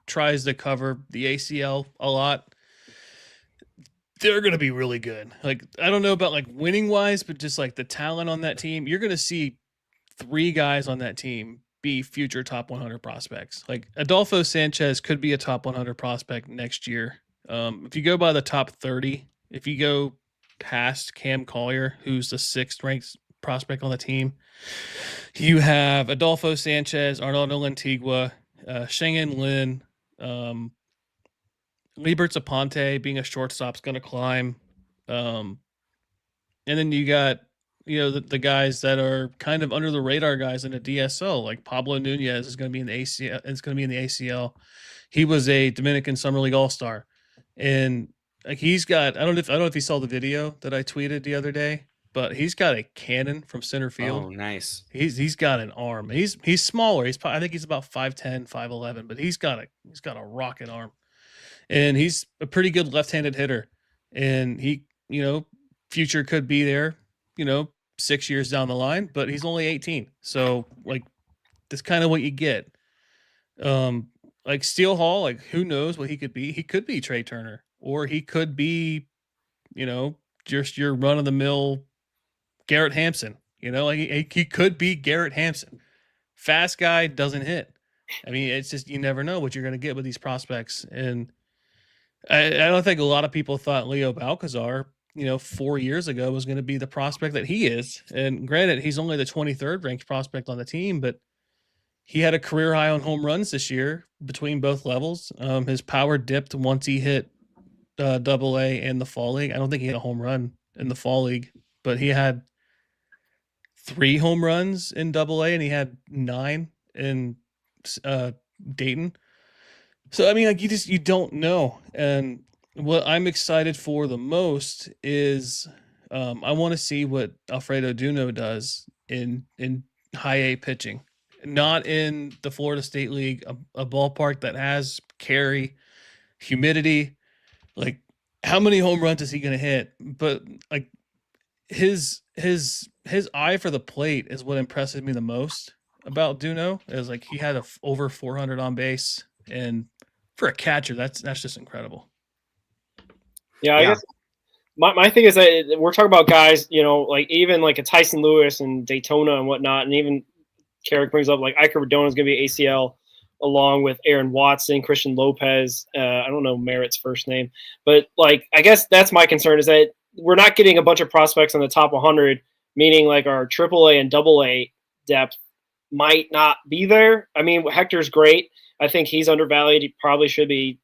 tries to cover the ACL a lot, they're going to be really good. Like, I don't know about like winning wise, but just like the talent on that team, you're going to see 3 guys on that team be future top 100 prospects. Like Adolfo Sanchez could be a top 100 prospect next year. If you go by the top 30, if you go past Cam Collier, who's the 6th ranked prospect on the team, you have Adolfo Sanchez, Arnaldo Lantigua, Shengen Lin, Libertz Aponte being a shortstop is going to climb. And then you got, the guys that are kind of under the radar guys in a DSO, like Pablo Nunez is going to be in the ACL. It's going to be in the ACL. He was a Dominican Summer League All-Star. And like he's got, I don't know if you saw the video that I tweeted the other day. but he's got a cannon from center field. Oh, nice. He's got an arm. He's smaller. I think he's about 5'10", 5'11", but he's got a rocket arm, and he's a pretty good left-handed hitter. And he, future could be there, 6 years down the line, but he's only 18. So like, that's kind of what you get. Like Steel Hall, like who knows what he could be? He could be Trey Turner, or he could be, just your run of the mill Garrett Hampson. Like he could be Garrett Hampson. Fast guy, doesn't hit. I mean, it's just, you never know what you're going to get with these prospects. And I don't think a lot of people thought Leo Balcazar, 4 years ago was going to be the prospect that he is. And granted, he's only the 23rd ranked prospect on the team, but he had a career high on home runs this year between both levels. His power dipped once he hit Double A and the fall league. I don't think he had a home run in the fall league, but he had 3 home runs in Double A and he had 9 in Dayton. So I mean, like you don't know. And what I'm excited for the most is I want to see what Alfredo Duno does in high A pitching. Not in the Florida State League, a ballpark that has carry, humidity. Like, how many home runs is he going to hit? But like, his eye for the plate is what impresses me the most about Duno. Is like he had over 400 on base, and for a catcher, that's just incredible. Yeah, I guess my thing is that we're talking about guys, like even like a Tyson Lewis and Daytona and whatnot, and even Carrick brings up like Iker Rodona is going to be ACL along with Aaron Watson, Christian Lopez. I don't know Merritt's first name, but like I guess that's my concern is that we're not getting a bunch of prospects on the top 100, meaning like our AAA and AA depth might not be there. I mean, Hector's great. I think he's undervalued. He probably should be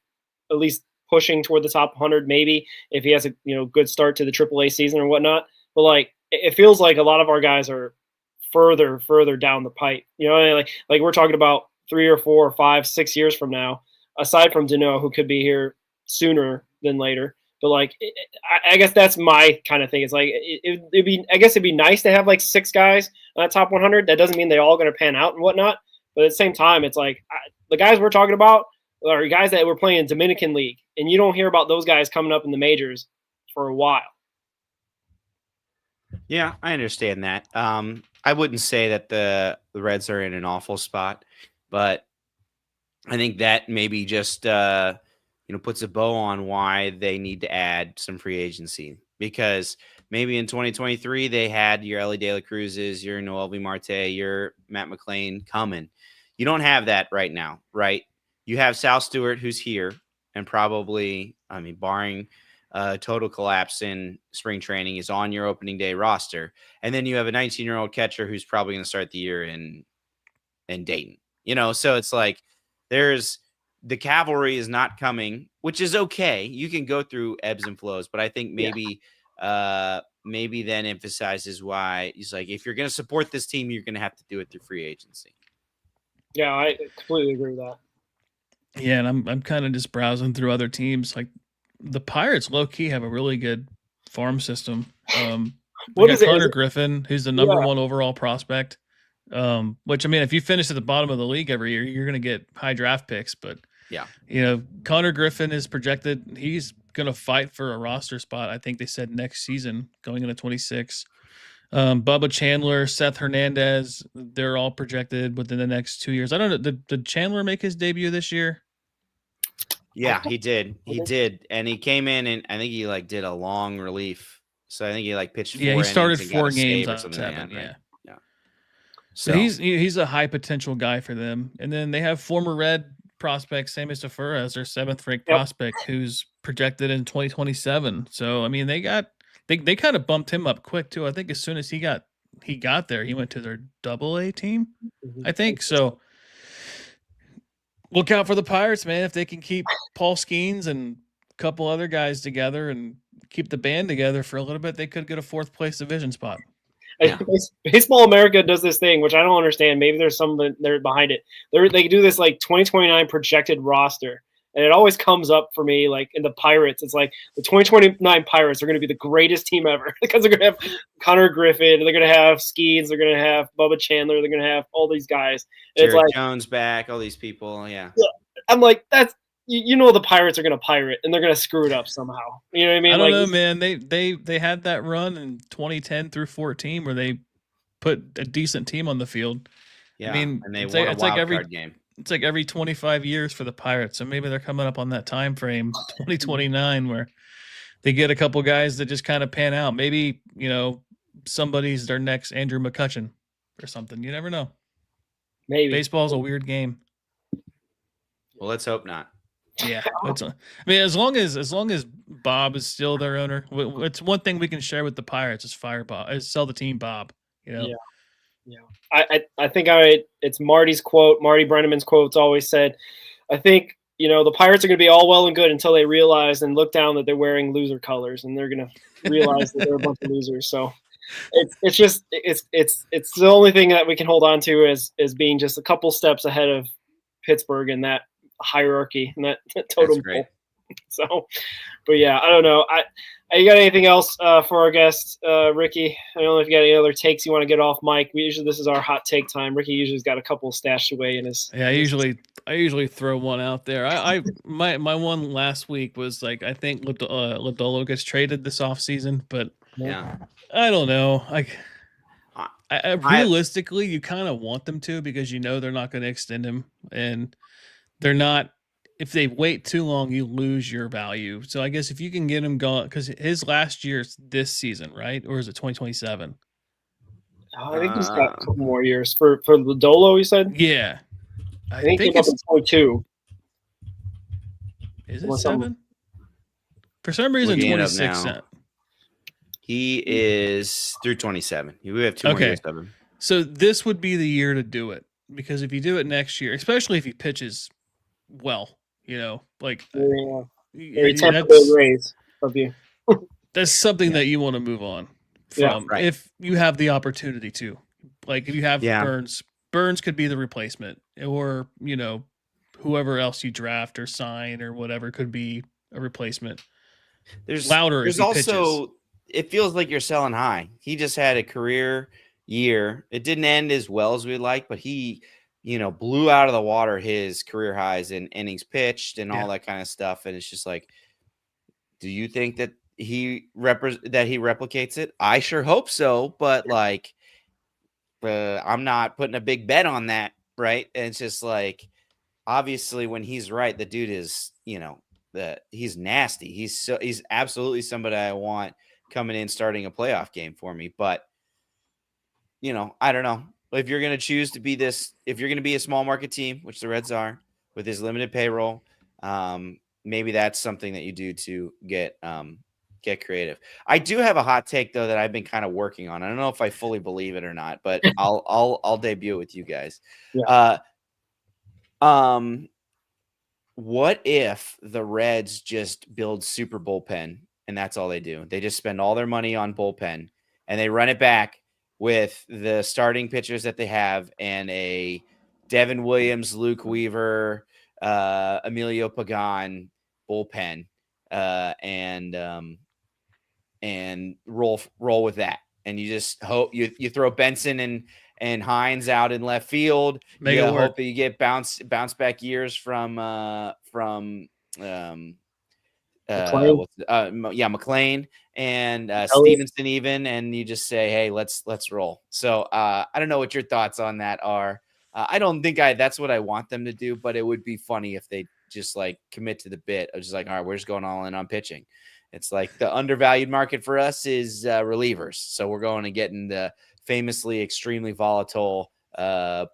at least pushing toward the top 100, maybe if he has a good start to the AAA season or whatnot. But like it feels like a lot of our guys are further down the pipe. Like we're talking about 3 or 4 or 5, 6 years from now, aside from Duno, who could be here sooner than later. But like, I guess that's my kind of thing. It's like it'd be nice to have like 6 guys on that top 100. That doesn't mean they're all going to pan out and whatnot. But at the same time, it's like the guys we're talking about are guys that were playing in Dominican League, and you don't hear about those guys coming up in the majors for a while. Yeah, I understand that. I wouldn't say that the Reds are in an awful spot, but I think that maybe just puts a bow on why they need to add some free agency, because maybe in 2023 they had your Ellie De La Cruzes, your Noel V. Marte, your Matt McClain coming. You don't have that right now, right? You have Sal Stewart, who's here, and probably, barring total collapse in spring training, is on your opening day roster. And then you have a 19-year-old catcher who's probably going to start the year in Dayton. So it's like the cavalry is not coming, which is okay. You can go through ebbs and flows, but I think maybe then emphasizes why he's like, if you're going to support this team, you're going to have to do it through free agency. Yeah, I completely agree with that. Yeah, and I'm kind of just browsing through other teams. Like the Pirates, low key have a really good farm system. What is Carter it? Griffin, who's the number 1 overall prospect. Which, I mean, if you finish at the bottom of the league every year, you're going to get high draft picks. But yeah, Connor Griffin is projected. He's going to fight for a roster spot. I think they said next season, going into 26. Bubba Chandler, Seth Hernandez, they're all projected within the next 2 years. I don't know. Did Chandler make his debut this year? Yeah, he did. He did. And he came in and I think he did a long relief. So I think he pitched 4 he started innings 4 games or on something 7. like that, Yeah. right? So he's a high potential guy for them. And then they have former Red prospect Sammy Safura as their 7th ranked prospect, who's projected in 2027. So I mean, they kind of bumped him up quick too. I think as soon as he got there, he went to their AA team. I think so. Look out for the Pirates, man. If they can keep Paul Skeens and a couple other guys together and keep the band together for a little bit, they could get a 4th place division spot. Yeah. Baseball America does this thing, which I don't understand. Maybe there's something there behind it. They do this 2029 projected roster, And it always comes up for me, like in the Pirates. It's like the 2029 Pirates are going to be the greatest team ever because they're going to have Connor Griffin, they're going to have Skeens, they're going to have Bubba Chandler, they're going to have all these guys. And it's Jared like, Jones back, all these people. Yeah. I'm like, that's you know the Pirates are going to pirate and they're going to screw it up somehow. You know what I mean? I don't Like, know, man. They had that run in 2010 through 14 where they put a decent team on the field. Yeah. I mean, and they it's won like, a wild card game. it's like every 25 years for the Pirates. So maybe they're coming up on that time frame, 2029, where they get a couple guys that just kind of pan out. Maybe, you know, somebody's their next Andrew McCutcheon or something. You never know. maybe Baseball's a weird game. Well, let's hope not. Yeah, I mean, as long as Bob is still their owner, it's one thing we can share with the Pirates is fire Bob, is sell the team Bob. You know, Yeah. I think it's Marty's quote. Marty Brenneman's quote's always said, I think, you know, the Pirates are going to be all well and good until they realize and look down that they're wearing loser colors, and they're going to realize that they're a bunch of losers. So it's just it's the only thing that we can hold on to as being just a couple steps ahead of Pittsburgh in that hierarchy and that totem pole. So, but yeah, I don't know. You got anything else for our guest, Ricky? I don't know if you got any other takes you want to get off, Mike. This is our hot take time. Ricky usually's got a couple stashed away in his. Yeah, I usually throw one out there. My one last week was like, I think Lodolo gets traded this offseason, but Yeah. I don't know. Like, I realistically, you kind of want them to because you know they're not going to extend him, and they're not. If they wait too long, you lose your value. So I guess if you can get him going, because his last year is this season, right? Or is it 2027? I think he's got a couple more years for the Dolo. You said, yeah, I think he's up in 22. Is it 7? For some reason, 26. He is through 27. We have 2 more years of him. So this would be the year to do it, because if you do it next year, especially if he pitches well, you know, like raise of you. That's something that you want to move on from if you have the opportunity to. Like if you have Burns could be the replacement, or you know, whoever else you draft or sign or whatever could be a replacement. There's also pitches. It feels like you're selling high. He just had a career year. It didn't end as well as we'd like, but he, you know, blew out of the water his career highs in innings pitched and all that kind of stuff. And it's just like, do you think that he replicates it? I sure hope so, but like, I'm not putting a big bet on that, right? And it's just like, obviously, when he's right, the dude is, you know, he's nasty. He's absolutely somebody I want coming in starting a playoff game for me. But you know, I don't know. If you're going to choose to be if you're going to be a small market team, which the Reds are, with his limited payroll, maybe that's something that you do to get creative. I do have a hot take though that I've been kind of working on. I don't know if I fully believe it or not, but I'll debut it with you guys. Yeah. What if the Reds just build super bullpen and that's all they do? They just spend all their money on bullpen and they run it back with the starting pitchers that they have and a Devin Williams, Luke Weaver, Emilio Pagan bullpen, and roll with that. And you just hope you throw Benson and Hines out in left field. Make it work. Hope that you get bounce back years from McLean and Stevenson even, and you just say, hey, let's roll. So I don't know what your thoughts on that are. I don't think that's what I want them to do, but it would be funny if they just like commit to the bit of just like, all right, we're just going all in on pitching. It's like the undervalued market for us is relievers. So we're going to get in the famously extremely volatile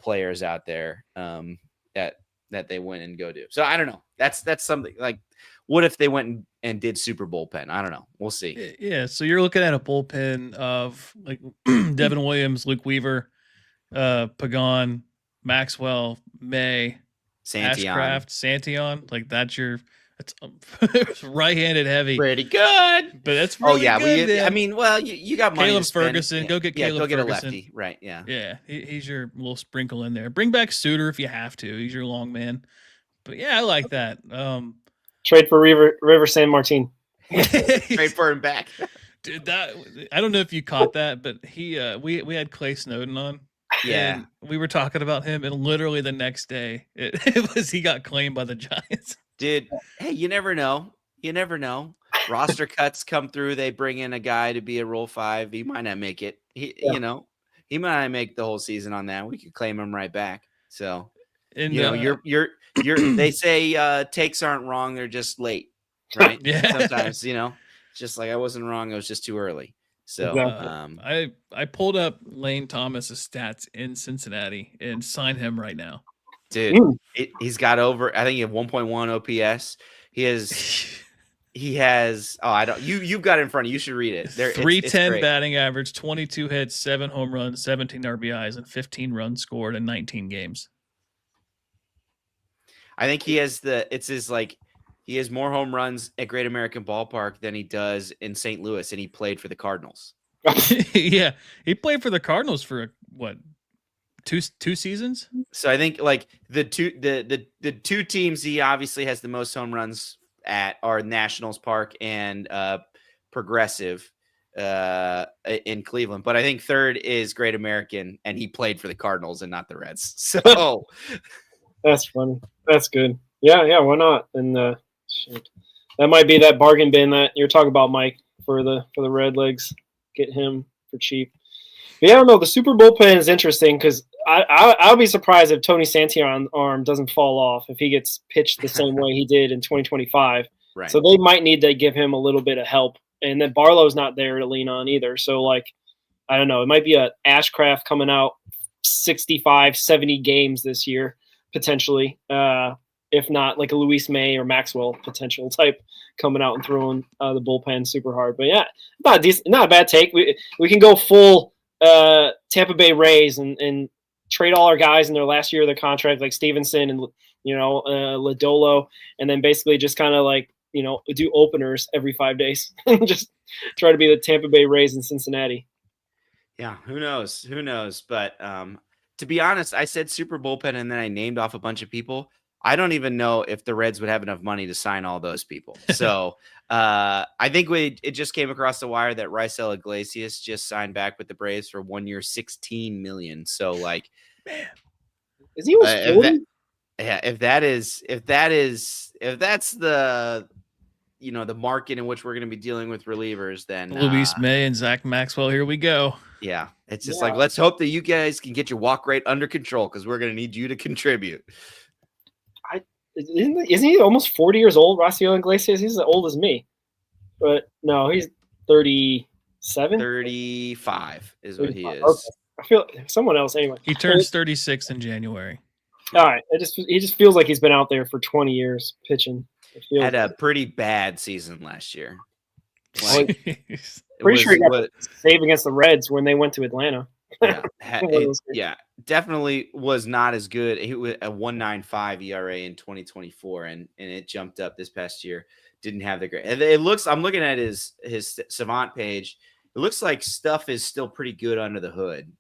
players out there that they win and go do. So I don't know. That's something like, what if they went and did super bullpen? I don't know. We'll see. Yeah. So you're looking at a bullpen of like Devin Williams, Luke Weaver, Pagan, Maxwell, May, Ashcraft, Santion. Like that's right-handed heavy. Pretty good. But that's really good. I mean, well, you got money Caleb to spend. Ferguson. Go get Caleb Ferguson. Ferguson. A lefty. Right, yeah. Yeah, he's your little sprinkle in there. Bring back Suter if you have to. He's your long man. But yeah, I like that. Trade for River San Martin. Trade for him back. Dude, that I don't know if you caught that, but he we had Clay Snowden on. Yeah. And we were talking about him, and literally the next day it was he got claimed by the Giants. Dude, hey, you never know. You never know. Roster cuts come through. They bring in a guy to be a Rule 5. He might not make it. He might not make the whole season on that. We could claim him right back. So, And you're. They say takes aren't wrong. They're just late, right? Yeah. Sometimes, it's just like I wasn't wrong. It was just too early. So, I pulled up Lane Thomas's stats in Cincinnati and signed him right now. dude, he's got over. I think he had 1.1 OPS. He has. Oh, I don't. You've got it in front of you. You should read it. 310 batting average, 22 hits, 7 home runs, 17 RBIs, and 15 runs scored in 19 games. I think he has he has more home runs at Great American Ballpark than he does in St. Louis, and he played for the Cardinals. Yeah, he played for the Cardinals for what, two seasons? So I think like the two teams he obviously has the most home runs at are Nationals Park and Progressive in Cleveland, but I think third is Great American, and he played for the Cardinals and not the Reds. So That's funny. That's good. Yeah, why not? And that might be that bargain bin that you're talking about, Mike, for the Red Legs. Get him for cheap. But yeah, I don't know. The Super bullpen is interesting because I'll be surprised if Tony Santillan's arm doesn't fall off if he gets pitched the same way he did in 2025. Right. So they might need to give him a little bit of help. And then Barlow's not there to lean on either. So, like, I don't know. It might be a Ashcraft coming out 65, 70 games this year, potentially. If not, like a Luis May or Maxwell potential type coming out and throwing the bullpen super hard. But yeah, not a bad take. We can go full Tampa Bay Rays and trade all our guys in their last year of their contract, like Stevenson and Lodolo, and then basically just kind of like do openers every 5 days. Just try to be the Tampa Bay Rays in Cincinnati. Yeah, who knows? But to be honest, I said super bullpen and then I named off a bunch of people. I don't even know if the Reds would have enough money to sign all those people. So I think it just came across the wire that Raisel Iglesias just signed back with the Braves for 1 year, $16 million. So like, man, is he almost 40? if that's the the market in which we're going to be dealing with relievers, then Luis May and Zach Maxwell, here we go. Yeah, it's just like, let's hope that you guys can get your walk rate under control because we're going to need you to contribute. Isn't he almost 40 years old, Raisel Iglesias? He's as old as me. But no, he's 37? 35 is what he is. Okay. I feel someone else anyway. He turns 36 in January. All right. He just feels like he's been out there for 20 years pitching. Had a pretty bad season last year. Like, pretty sure he got saved against the Reds when they went to Atlanta. Yeah, definitely was not as good. He was a 1.95 ERA in 2024, and it jumped up this past year. Didn't have the great. It looks. I'm looking at his Savant page. It looks like stuff is still pretty good under the hood.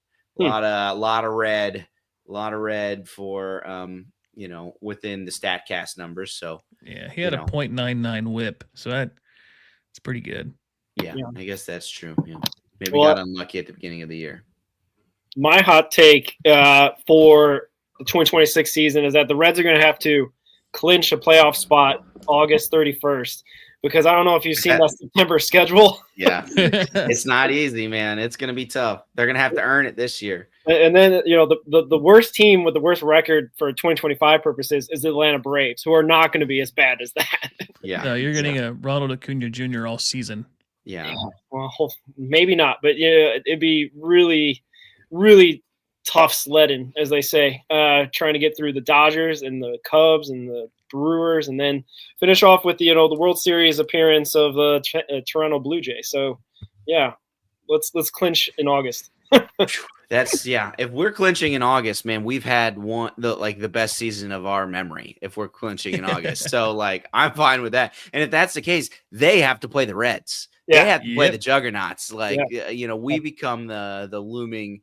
A lot of red for within the StatCast numbers. So yeah, he had a .99 WHIP, so it's pretty good. Yeah, I guess that's true. Yeah, maybe got unlucky at the beginning of the year. My hot take for the 2026 season is that the Reds are going to have to clinch a playoff spot August 31st because I don't know if you've seen that September schedule. Yeah, it's not easy, man. It's going to be tough. They're going to have to earn it this year. And then, the worst team with the worst record for 2025 purposes is the Atlanta Braves, who are not going to be as bad as that. Yeah. No, you're getting a Ronald Acuna Jr. all season. Yeah. Well, maybe not, but it'd be really, really tough sledding, as they say, trying to get through the Dodgers and the Cubs and the Brewers, and then finish off with the World Series appearance of Toronto Blue Jays. So, yeah, let's clinch in August. If we're clinching in August, man, we've had the best season of our memory if we're clinching in August. So like, I'm fine with that. And if that's the case, they have to play the Reds. They have to play the juggernauts. Like, we become the looming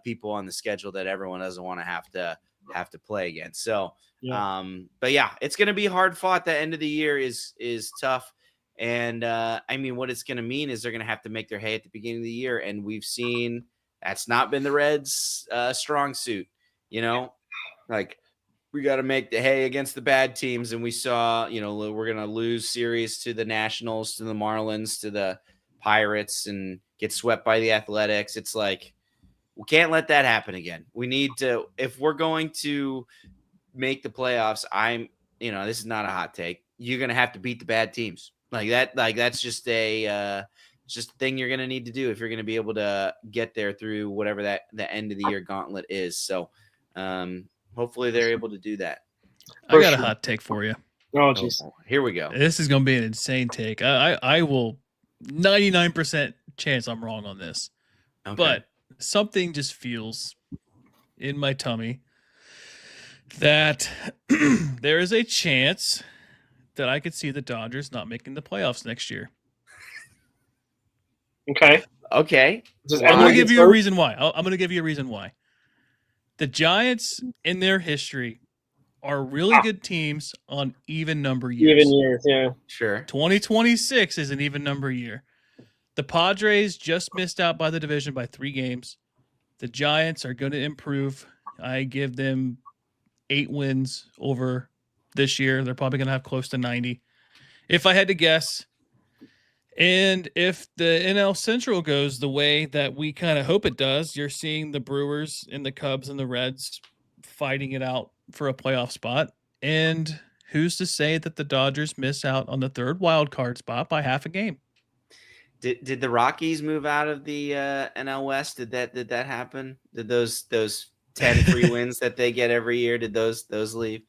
people on the schedule that everyone doesn't want to have to have to play against. So, Yeah. but yeah, it's going to be hard fought. The end of the year is tough. And I mean, what it's going to mean is they're going to have to make their hay at the beginning of the year. And we've seen that's not been the Reds' strong suit, like we got to make the hay against the bad teams. And we saw, we're going to lose series to the Nationals, to the Marlins, to the Pirates, and get swept by the Athletics. It's like, we can't let that happen again. We need to, if we're going to make the playoffs, this is not a hot take. You're going to have to beat the bad teams like that. Like that's just a thing you're going to need to do if you're going to be able to get there through whatever the end of the year gauntlet is. So hopefully they're able to do that. I got a hot take for you. Oh, jeez. Here we go. This is going to be an insane take. I will 99% chance I'm wrong on this, but something just feels in my tummy that there is a chance that I could see the Dodgers not making the playoffs next year. Okay. I'm going to give you a reason why. I'm going to give you a reason why. The Giants, in their history, are really good teams on even number years. Even years, yeah. Sure. 2026 is an even number year. The Padres just missed out by the division by 3 games. The Giants are going to improve. I give them 8 wins over this year. They're probably going to have close to 90. If I had to guess, and if the NL Central goes the way that we kind of hope it does, you're seeing the Brewers and the Cubs and the Reds fighting it out for a playoff spot. And who's to say that the Dodgers miss out on the 3rd wild card spot by half a game? Did the Rockies move out of the NL West? Did that happen? Did those 10 free wins that they get every year, did those leave?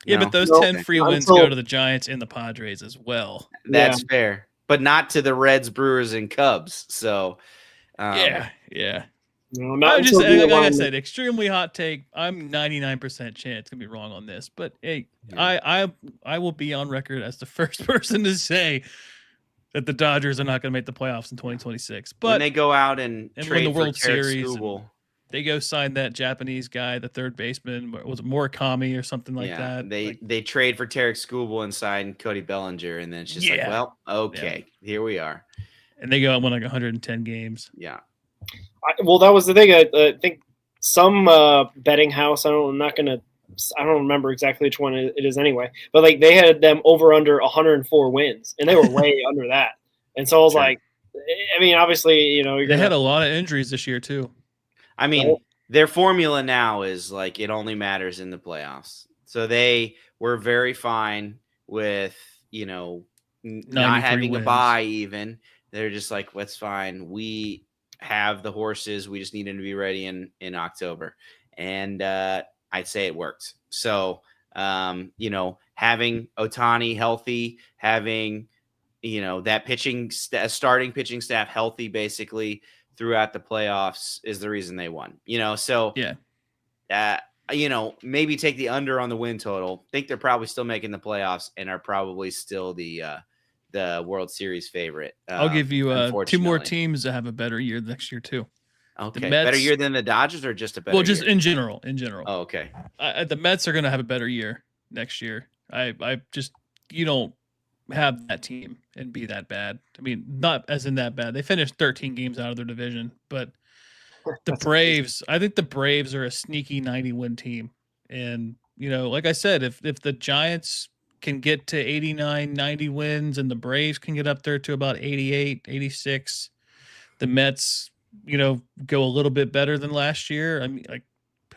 Yeah, but those 10 free wins go to the Giants and the Padres as well. That's fair, but not to the Reds, Brewers, and Cubs. So, yeah. No, I'm just like I said, extremely hot take. I'm 99% chance gonna be wrong on this, but hey, I will be on record as the first person to say that the Dodgers are not going to make the playoffs in 2026. But when they go out and win trade the World for Tarek Series, Skubal, they go sign that Japanese guy, the third baseman, was it Murakami or something like that? They trade for Tarek Skubal and sign Cody Bellinger, and then it's just like, well, okay, here we are. And they go out and win like 110 games. Yeah. Well, that was the thing. I think some betting house. I don't remember exactly which one it is anyway. But like they had them over under 104 wins, and they were way under that. And so I was like, I mean, obviously, they had a lot of injuries this year too. I mean, their formula now is like it only matters in the playoffs. So they were very fine with not having wins. a bye. Even they're just like, that's fine. We have the horses. We just need them to be ready in October. And I'd say it worked. So, having Ohtani healthy, having, that starting pitching staff healthy basically throughout the playoffs is the reason they won, So, maybe take the under on the win total. Think they're probably still making the playoffs and are probably still the World Series favorite. I'll give you 2 more teams that have a better year next year too. Okay, the Mets, better year than the Dodgers, or just a better? Well, just year? in general. Oh, okay. The Mets are going to have a better year next year. You don't have that team and be that bad. I mean, not as in that bad. They finished 13 games out of their division, but the Braves. I think the Braves are a sneaky 90-win team, and like I said, if the Giants can get to 89, 90 wins, and the Braves can get up there to about 88, 86, the Mets, go a little bit better than last year. I mean, like,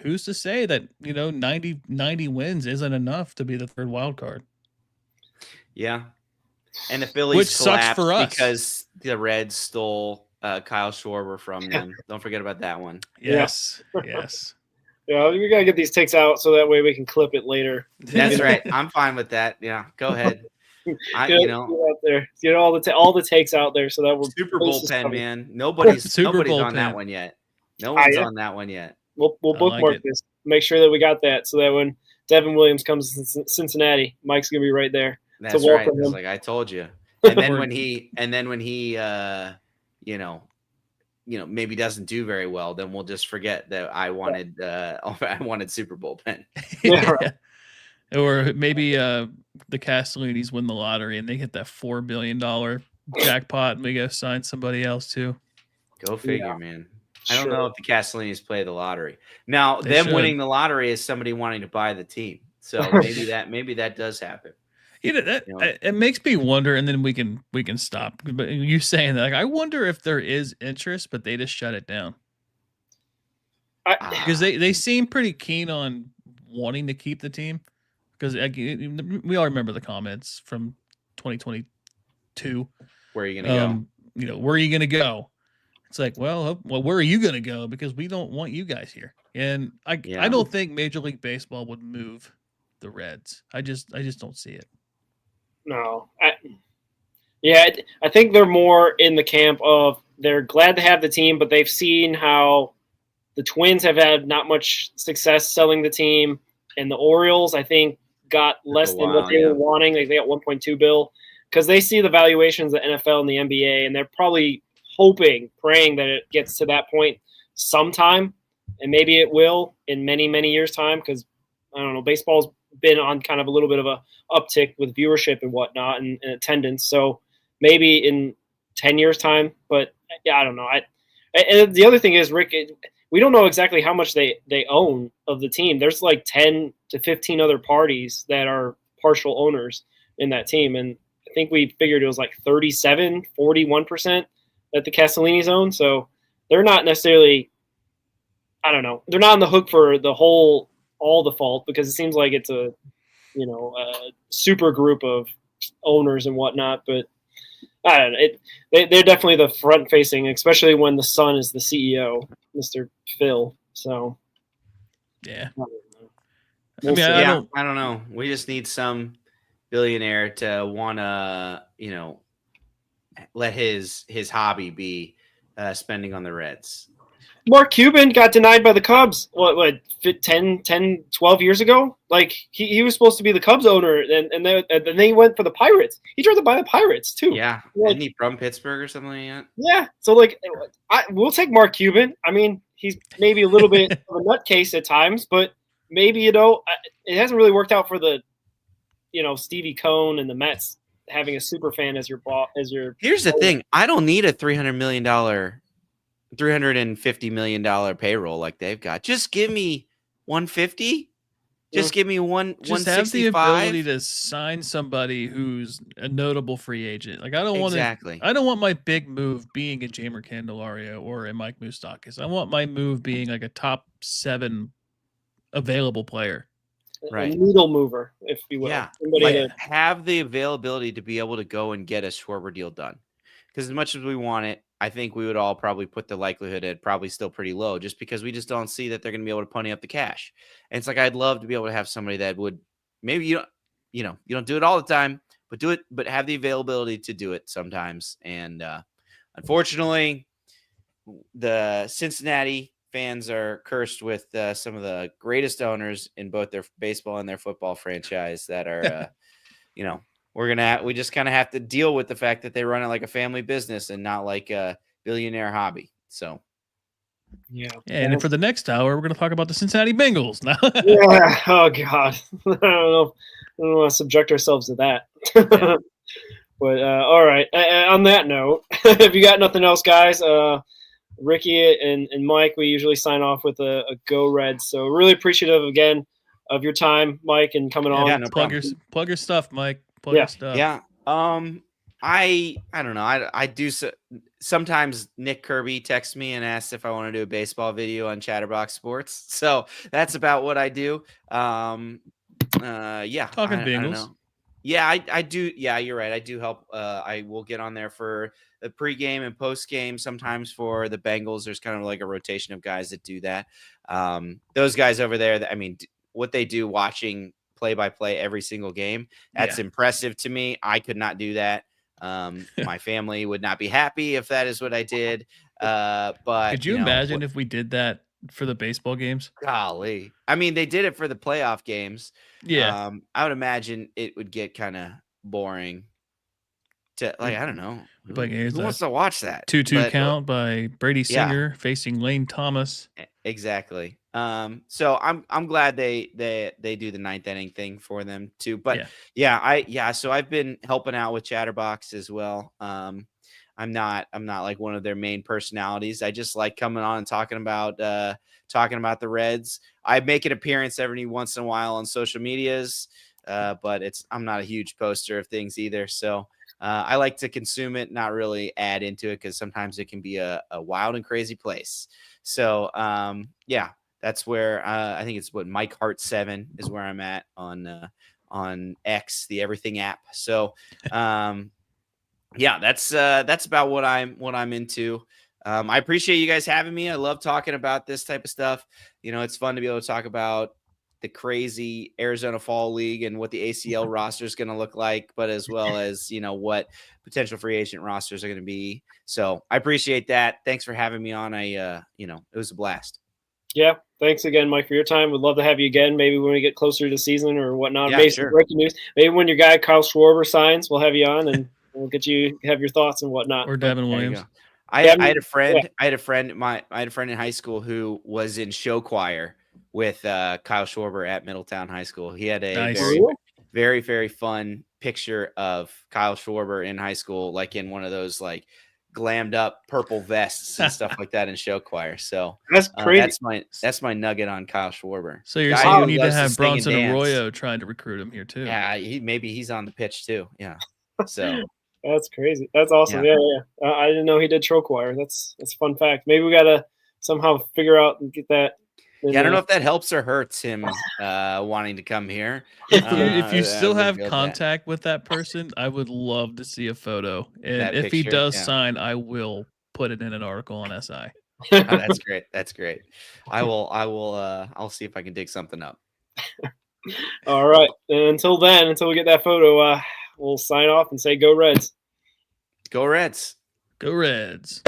who's to say that, 90 wins isn't enough to be the 3rd wild card? Yeah. And the Phillies Which sucks for us because the Reds stole Kyle Schwarber from them. Don't forget about that one. Yes. Yes. Yeah, we got to get these takes out so that way we can clip it later. That's right. I'm fine with that. Yeah, go ahead. Get out there. Get all the takes out there so that we're Super Bullpen, man. Nobody's on that one yet. No one's on that one yet. We'll bookmark this. Make sure that we got that so that when Devin Williams comes to Cincinnati, Mike's gonna be right there. That's right. Like I told you. And then when he maybe doesn't do very well, then we'll just forget that I wanted I wanted Super Bowl pen. Yeah, right. Or maybe the Castellinis win the lottery and they hit that $4 billion jackpot and we go sign somebody else too. Go figure, man. I don't Sure. know if the Castellinis play the lottery. Now, They them should. winning the lottery is somebody wanting to buy the team. So maybe that does happen. It makes me wonder, and then we can stop. But you saying that, like, I wonder if there is interest, but they just shut it down because they seem pretty keen on wanting to keep the team. Because we all remember the comments from 2022. Where are you gonna go? Where are you gonna go? It's like, well, where are you gonna go? Because we don't want you guys here. And I don't think Major League Baseball would move the Reds. I just don't see it. No. I think they're more in the camp of they're glad to have the team, but they've seen how the Twins have had not much success selling the team, and the Orioles, I think, got less than what they were wanting. Like they got 1.2 bill because they see the valuations of the NFL and the NBA, and they're probably hoping, praying that it gets to that point sometime, and maybe it will in many, many years' time because, I don't know, baseball's been on kind of a little bit of a uptick with viewership and whatnot and attendance. So maybe in 10 years' time, but yeah, I don't know. And the other thing is, Rick, we don't know exactly how much they own of the team. There's like 10 to 15 other parties that are partial owners in that team. And I think we figured it was like 37, 41% that the Castellinis own. So they're not necessarily, I don't know, they're not on the hook for all the fault because it seems like it's a super group of owners and whatnot. But I don't know. They're definitely the front facing, especially when the son is the CEO, Mr. Phil. So yeah, I don't know. We just need some billionaire to want to, let his hobby be spending on the Reds. Mark Cuban got denied by the Cubs, 10, 12 years ago? Like, he was supposed to be the Cubs owner, and then he went for the Pirates. He tried to buy the Pirates, too. Yeah. Like, isn't he from Pittsburgh or something like that? Yeah. So, like, we'll take Mark Cuban. I mean, he's maybe a little bit of a nutcase at times, but maybe, it hasn't really worked out for the, Stevie Cohn and the Mets having a super fan as your boss. Here's the thing. I don't need a $350 million payroll like they've got. Just give me 150. Just give me 165. Have the ability to sign somebody who's a notable free agent. Like I don't want my big move being a Jamer Candelario or a Mike Moustakas. I want my move being like a top 7 available player. Right. A needle mover, if you will. Yeah. Have the availability to be able to go and get a Schwarber deal done. Because as much as we want it, I think we would all probably put the likelihood at probably still pretty low just because we just don't see that they're going to be able to pony up the cash. And it's like, I'd love to be able to have somebody that would maybe, you don't do it all the time, but do it, but have the availability to do it sometimes. And unfortunately, the Cincinnati fans are cursed with some of the greatest owners in both their baseball and their football franchise that are, we just kind of have to deal with the fact that they run it like a family business and not like a billionaire hobby. So, yeah. And then for the next hour, we're going to talk about the Cincinnati Bengals. Yeah. Oh God. I don't know. I don't want to subject ourselves to that. Yeah. But all right. On that note, if you got nothing else, guys, Ricky and Mike, we usually sign off with a Go Reds. So really appreciative again of your time, Mike, and coming on. Yeah, no plug your stuff, Mike. Plug your stuff. Yeah. I don't know. I do sometimes Nick Kirby texts me and asks if I want to do a baseball video on Chatterbox Sports. So that's about what I do. Talking Bengals. Yeah, I do. Yeah, you're right. I do help. I will get on there for the pregame and postgame. Sometimes for the Bengals, there's kind of like a rotation of guys that do that. Those guys over there, what they do watching play-by-play every single game, that's impressive to me. I could not do that. My family would not be happy if that is what I did. But could you imagine if we did that for the baseball games? Golly. I mean, they did it for the playoff games. Yeah. I would imagine it would get kind of boring. to like I don't know Like, here's who a wants to watch that 2-2 But, count by Brady yeah. Singer facing Lane Thomas. Exactly. So I'm glad they do the ninth inning thing for them too. But so I've been helping out with Chatterbox as well. I'm not like one of their main personalities. I just like coming on and talking about the Reds. I make an appearance every once in a while on social medias, but I'm not a huge poster of things either. So I like to consume it, not really add into it because sometimes it can be a wild and crazy place. So that's where I think it's what Mike Hart 7 is where I'm at on X, the everything app. So that's about what I'm into. I appreciate you guys having me. I love talking about this type of stuff. It's fun to be able to talk about the crazy Arizona Fall League and what the ACL roster is going to look like, but as well as, what potential free agent rosters are going to be. So I appreciate that. Thanks for having me on. It was a blast. Yeah. Thanks again, Mike, for your time. We'd love to have you again, maybe when we get closer to the season or whatnot. Yeah, maybe sure. some breaking news. Maybe when your guy Kyle Schwarber signs, we'll have you on and we'll get you have your thoughts and whatnot. Or Devin Williams. I had a friend. Yeah. I had a friend in high school who was in show choir with Kyle Schwarber at Middletown High School. He had a very, very, very fun picture of Kyle Schwarber in high school, like in one of those like glammed up purple vests and stuff like that in show choir. So that's crazy. That's my nugget on Kyle Schwarber. So you're saying we need to have Bronson Arroyo trying to recruit him here too? Yeah, maybe he's on the pitch too. Yeah. So. That's crazy. That's awesome. Yeah. I didn't know he did show choir. That's a fun fact. Maybe we gotta somehow figure out and get that. I don't know if that helps or hurts him wanting to come here. If you still have contact with that person, I would love to see a photo. And if he does sign, I will put it in an article on SI. That's great. That's great. I'll see if I can dig something up. All right. And until we get that photo, we'll sign off and say go Reds. Go Reds. Go Reds.